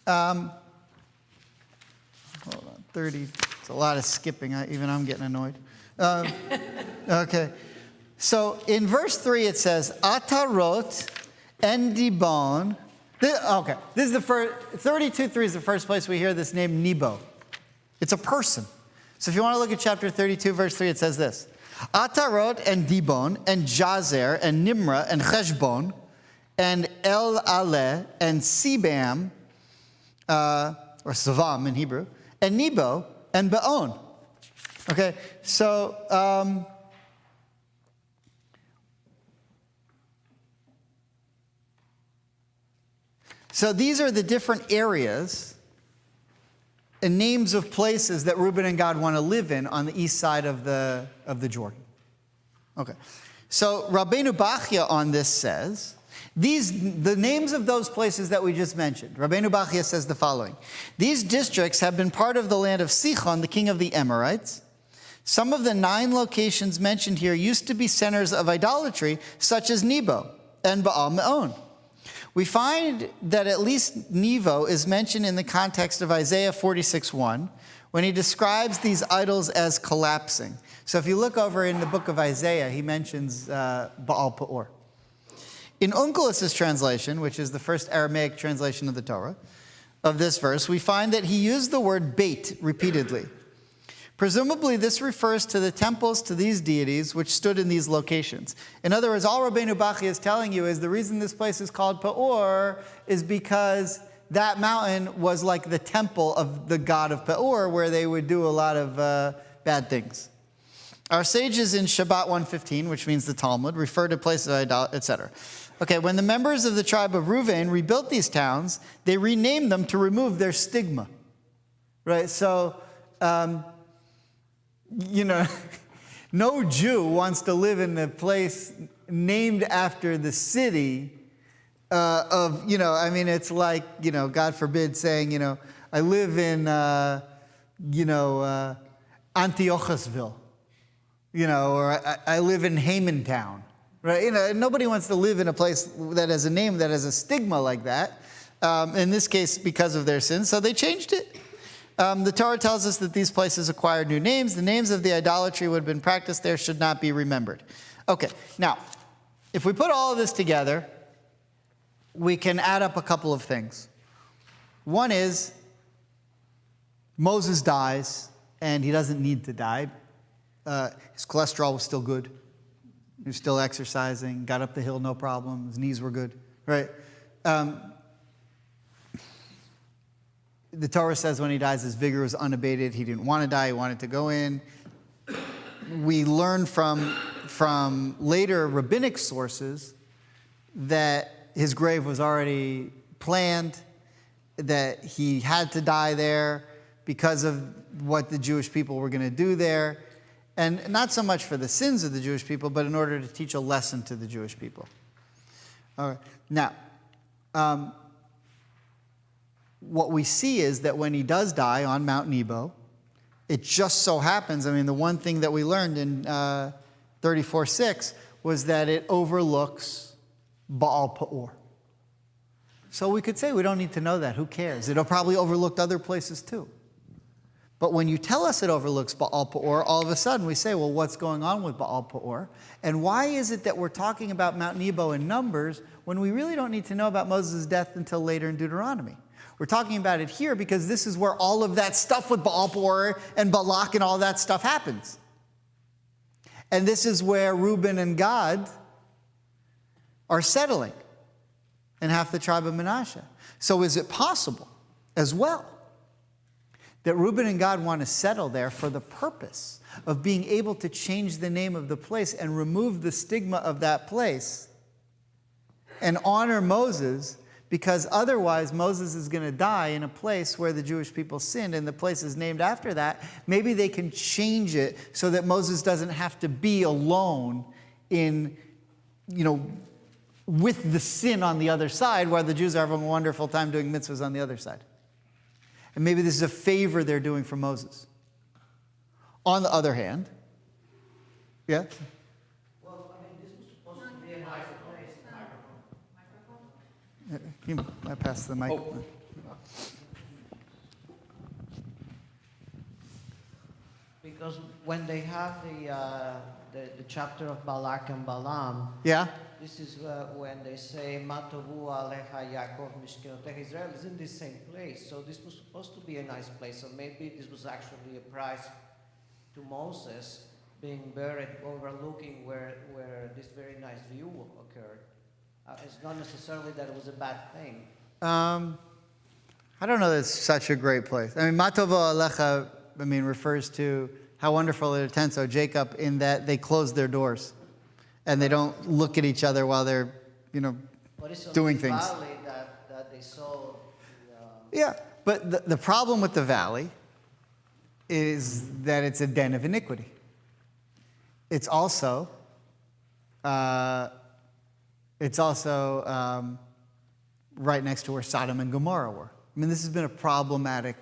Hold on, 30. It's a lot of skipping. Even I'm getting annoyed. Okay. So in verse 3 it says, Atarot en Dibon. Okay, this is the first, 32:3 is the first place we hear this name Nebo. It's a person. So if you want to look at chapter 32, verse 3, it says this. Atarot and Dibon and Jazer and Nimrah and Cheshbon and El Ale and Sibam, or Savam in Hebrew, and Nebo and Beon. Okay, so these are the different areas and names of places that Reuben and Gad want to live in on the east side of the Jordan. Okay, so Rabbeinu Bachya on this says, the names of those places that we just mentioned, Rabbeinu Bachya says the following. These districts have been part of the land of Sichon, the king of the Amorites. Some of the 9 locations mentioned here used to be centers of idolatry, such as Nebo and Baal Meon. We find that at least Nebo is mentioned in the context of Isaiah 46:1, when he describes these idols as collapsing. So if you look over in the book of Isaiah, he mentions Baal Peor. In Onkelos' translation, which is the first Aramaic translation of the Torah, of this verse, we find that he used the word bait repeatedly. Presumably, this refers to the temples to these deities which stood in these locations. In other words, all Rabbeinu Bachya is telling you is the reason this place is called Peor is because that mountain was like the temple of the god of Peor, where they would do a lot of bad things. Our sages in Shabbat 115, which means the Talmud, refer to places of idolatry, etc. Okay, when the members of the tribe of Reuven rebuilt these towns, they renamed them to remove their stigma. Right? So, no Jew wants to live in a place named after the city it's like, God forbid saying, I live in, Antiochusville, or I live in Hamantown, right? Nobody wants to live in a place that has a name that has a stigma like that. In this case, because of their sins, so they changed it. The Torah tells us that these places acquired new names. The names of the idolatry would have been practiced there should not be remembered. Okay, now, if we put all of this together, we can add up a couple of things. One is Moses dies, and he doesn't need to die. His cholesterol was still good. He was still exercising, got up the hill, no problem. His knees were good, right? The Torah says when he dies, his vigor was unabated. He didn't want to die. He wanted to go in. We learn from later rabbinic sources that his grave was already planned, that he had to die there because of what the Jewish people were going to do there. And not so much for the sins of the Jewish people, but in order to teach a lesson to the Jewish people. All right. Now, what we see is that when he does die on Mount Nebo, it just so happens, the one thing that we learned in 34:6 was that it overlooks Baal Peor. So we could say we don't need to know that. Who cares? It'll probably overlooked other places too. But when you tell us it overlooks Baal Peor, all of a sudden we say, well, what's going on with Baal Peor? And why is it that we're talking about Mount Nebo in Numbers when we really don't need to know about Moses' death until later in Deuteronomy? We're talking about it here because this is where all of that stuff with Baal Peor and Balak and all that stuff happens. And this is where Reuben and Gad are settling, and half the tribe of Manasseh. So is it possible as well that Reuben and Gad want to settle there for the purpose of being able to change the name of the place and remove the stigma of that place and honor Moses, because otherwise Moses is going to die in a place where the Jewish people sinned and the place is named after that? Maybe they can change it so that Moses doesn't have to be alone in, with the sin on the other side, while the Jews are having a wonderful time doing mitzvahs on the other side. And maybe this is a favor they're doing for Moses. On the other hand, yeah? Well, this was supposed to be a nice place. I passed the mic. Oh. Because when they have the chapter of Balak and Balaam, Yeah? this is when they say, Matovu Alecha Yaakov Mishkenotecha. Israel is in this same place, so this was supposed to be a nice place. So maybe this was actually a prize to Moses being buried overlooking where this very nice view occurred. It's not necessarily that it was a bad thing. I don't know that it's such a great place. Matovu Alecha, refers to how wonderful it attends, so Jacob, in that they close their doors. And they don't look at each other while they're, doing things. Valley that they saw. Yeah, but the problem with the valley is that it's a den of iniquity. It's also right next to where Sodom and Gomorrah were. This has been a problematic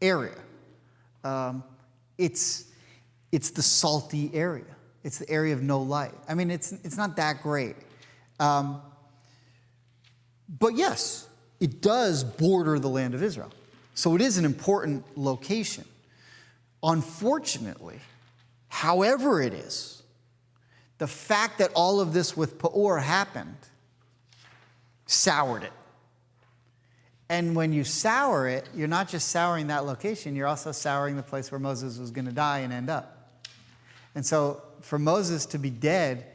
area. It's the salty area. It's the area of no light. It's not that great. But yes, it does border the land of Israel. So it is an important location. Unfortunately, however it is, the fact that all of this with Peor happened soured it. And when you sour it, you're not just souring that location, you're also souring the place where Moses was going to die and end up. And so for Moses to be dead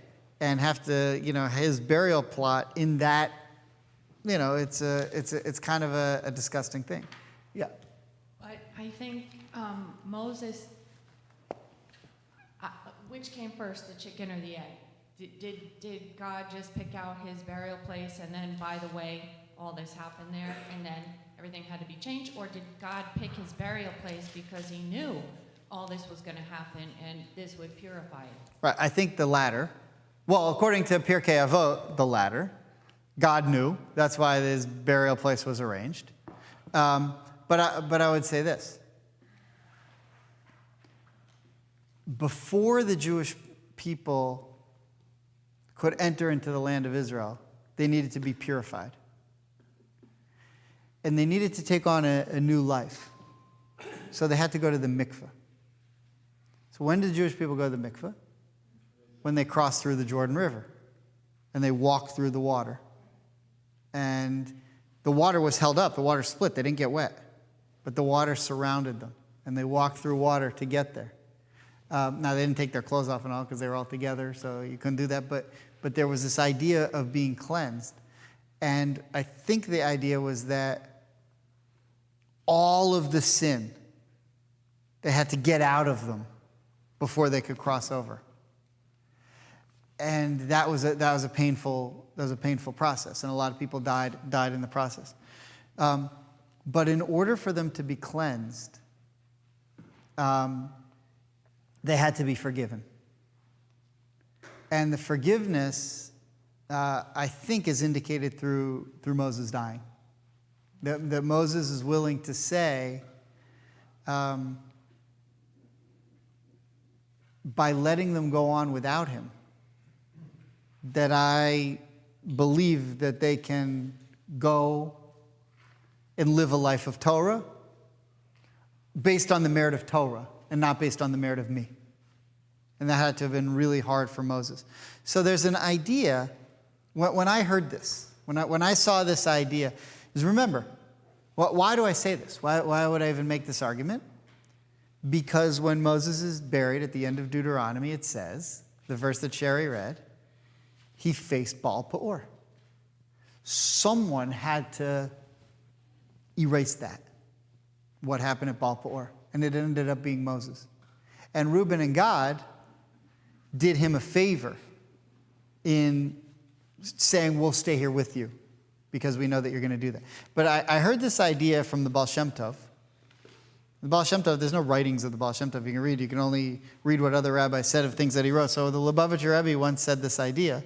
and have to, his burial plot in that, it's kind of a disgusting thing. Yeah. I think Moses, which came first, the chicken or the egg? Did God just pick out his burial place and then, by the way, all this happened there and then everything had to be changed? Or did God pick his burial place because he knew all this was going to happen and this would purify it? Right, I think the latter. Well, according to Pirkei Avot, the latter. God knew. That's why his burial place was arranged. But I would say this. Before the Jewish people could enter into the land of Israel, they needed to be purified. And they needed to take on a new life. So they had to go to the mikveh. So when did Jewish people go to the mikveh? When they crossed through the Jordan River and they walked through the water. And The water was held up. The water split. They didn't get wet. But the water surrounded them, and they walked through water to get there. Now, they didn't take their clothes off and all because they were all together, so you couldn't do that. But there was this idea of being cleansed. And I think the idea was that all of the sin, they had to get out of them before they could cross over. And that was a painful process, and a lot of people died in the process. But in order for them to be cleansed, they had to be forgiven. And the forgiveness, I think, is indicated through Moses dying. That Moses is willing to say, by letting them go on without him, that I believe that they can go and live a life of Torah based on the merit of Torah and not based on the merit of me. And that had to have been really hard for Moses. So there's an idea, when I heard this, when I saw this idea, is remember, why do I say this? Why would I even make this argument? Because when Moses is buried at the end of Deuteronomy, it says, the verse that Sherry read, he faced Baal Peor. Someone had to erase that, what happened at Baal Peor. And it ended up being Moses. And Reuben and Gad did him a favor in saying, we'll stay here with you because we know that you're going to do that. But I heard this idea from the Baal Shem Tov. The Baal Shem Tov, there's no writings of the Baal Shem Tov you can read. You can only read what other rabbis said of things that he wrote. So the Lubavitcher Rebbe once said this idea.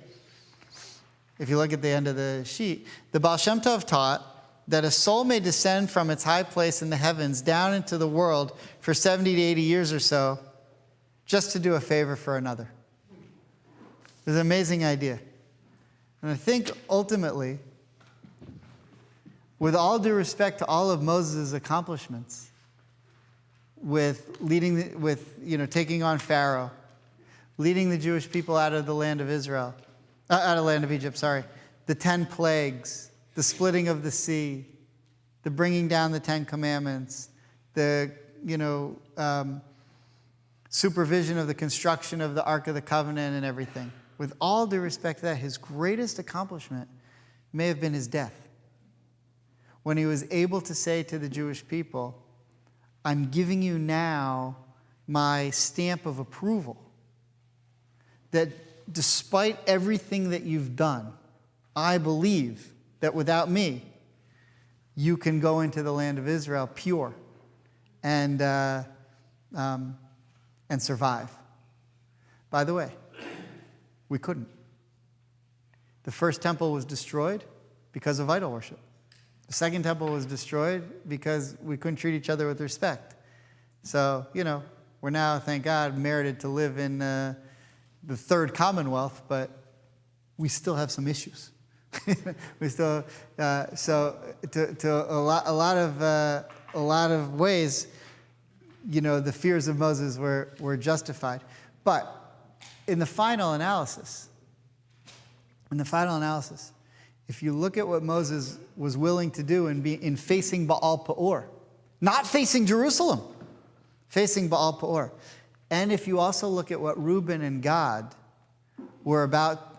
If you look at the end of the sheet, the Baal Shem Tov taught that a soul may descend from its high place in the heavens down into the world for 70 to 80 years or so just to do a favor for another. It's an amazing idea. And I think ultimately, with all due respect to all of Moses' accomplishments, with taking on Pharaoh, leading the Jewish people out of the land of Israel, out of the land of Egypt, the 10 plagues, the splitting of the sea, the bringing down the 10 commandments, the supervision of the construction of the Ark of the Covenant and everything. With all due respect to that, his greatest accomplishment may have been his death. When he was able to say to the Jewish people, I'm giving you now my stamp of approval, that despite everything that you've done, I believe that without me, you can go into the land of Israel pure and survive. By the way, we couldn't. The first temple was destroyed because of idol worship. The second temple was destroyed because we couldn't treat each other with respect. So, we're now, thank God, merited to live in the third commonwealth, but we still have some issues. We still, so to a lot of ways, the fears of Moses were justified. But in the final analysis, if you look at what Moses was willing to do in facing Baal Peor, not facing Jerusalem, facing Baal Peor, and if you also look at what Reuben and Gad were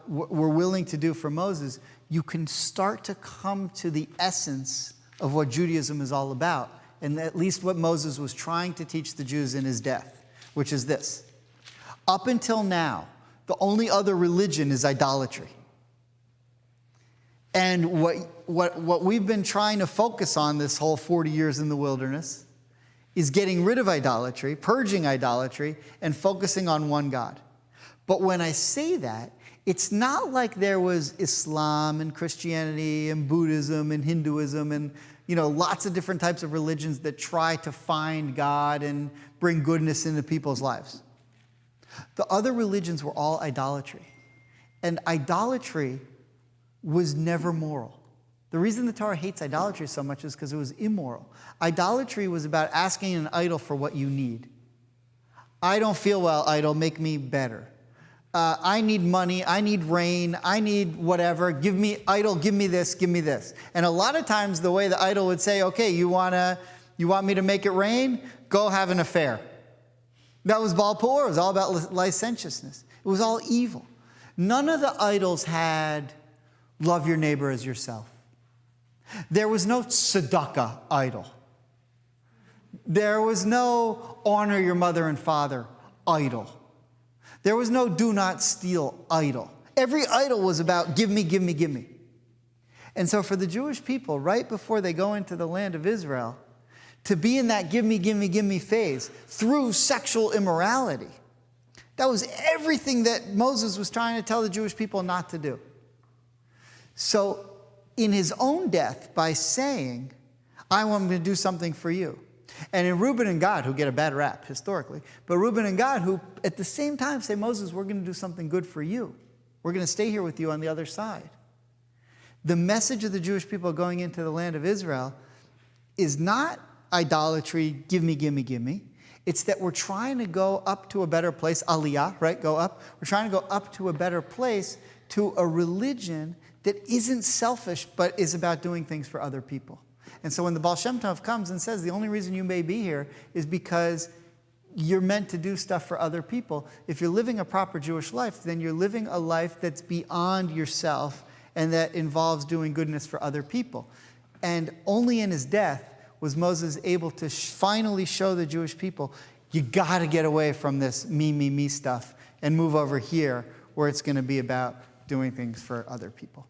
willing to do for Moses, you can start to come to the essence of what Judaism is all about, and at least what Moses was trying to teach the Jews in his death, which is this. Up until now, the only other religion is idolatry. And what we've been trying to focus on this whole 40 years in the wilderness is getting rid of idolatry, purging idolatry, and focusing on one God. But when I say that, it's not like there was Islam and Christianity and Buddhism and Hinduism and lots of different types of religions that try to find God and bring goodness into people's lives. The other religions were all idolatry. And idolatry was never moral. The reason the Torah hates idolatry so much is because it was immoral. Idolatry was about asking an idol for what you need. I don't feel well, idol, make me better. I need money, I need rain, I need whatever, give me, idol, give me this, give me this. And a lot of times the way the idol would say, okay, you want me to make it rain? Go have an affair. That was Baal Peor. It was all about licentiousness. It was all evil. None of the idols had love your neighbor as yourself. There was no tzedakah idol. There was no honor your mother and father idol. There was no do not steal idol. Every idol was about give me, give me, give me. And so for the Jewish people, right before they go into the land of Israel, to be in that give me, give me, give me phase through sexual immorality, that was everything that Moses was trying to tell the Jewish people not to do. So in his own death, by saying, I want to do something for you. And in Reuben and Gad, who get a bad rap historically, but Reuben and Gad, who at the same time say, Moses, we're going to do something good for you. We're going to stay here with you on the other side. The message of the Jewish people going into the land of Israel is not idolatry, give me, give me, give me. It's that we're trying to go up to a better place, aliyah, right, go up. We're trying to go up to a better place, to a religion that isn't selfish, but is about doing things for other people. And so when the Baal Shem Tov comes and says the only reason you may be here is because you're meant to do stuff for other people, if you're living a proper Jewish life, then you're living a life that's beyond yourself and that involves doing goodness for other people. And only in his death was Moses able to finally show the Jewish people, you got to get away from this me, me, me stuff and move over here where it's going to be about doing things for other people.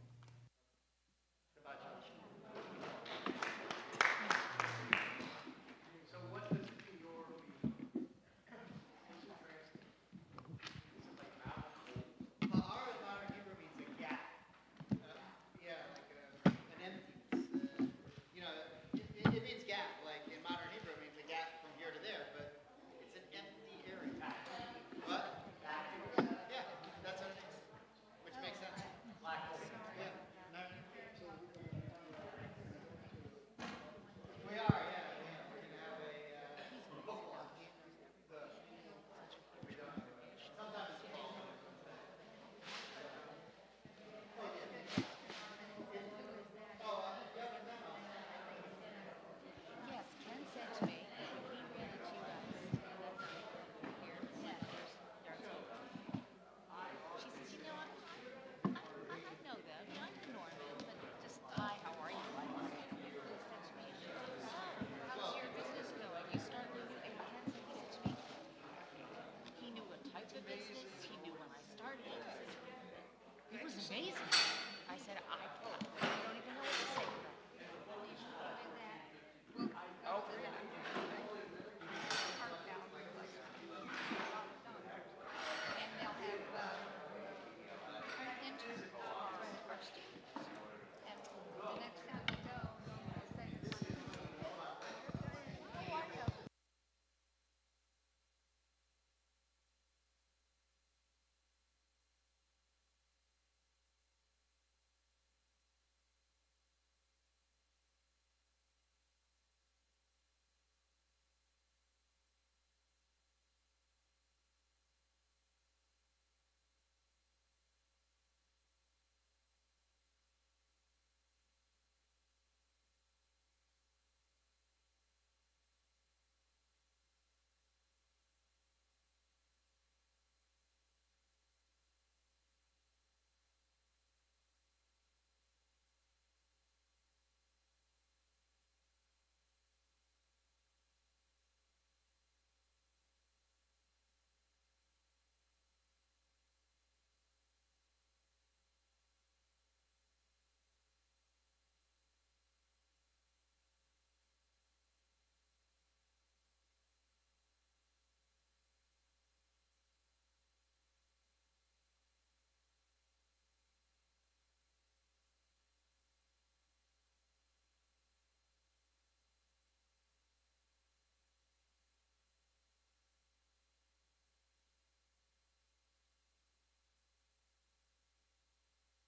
Amazing.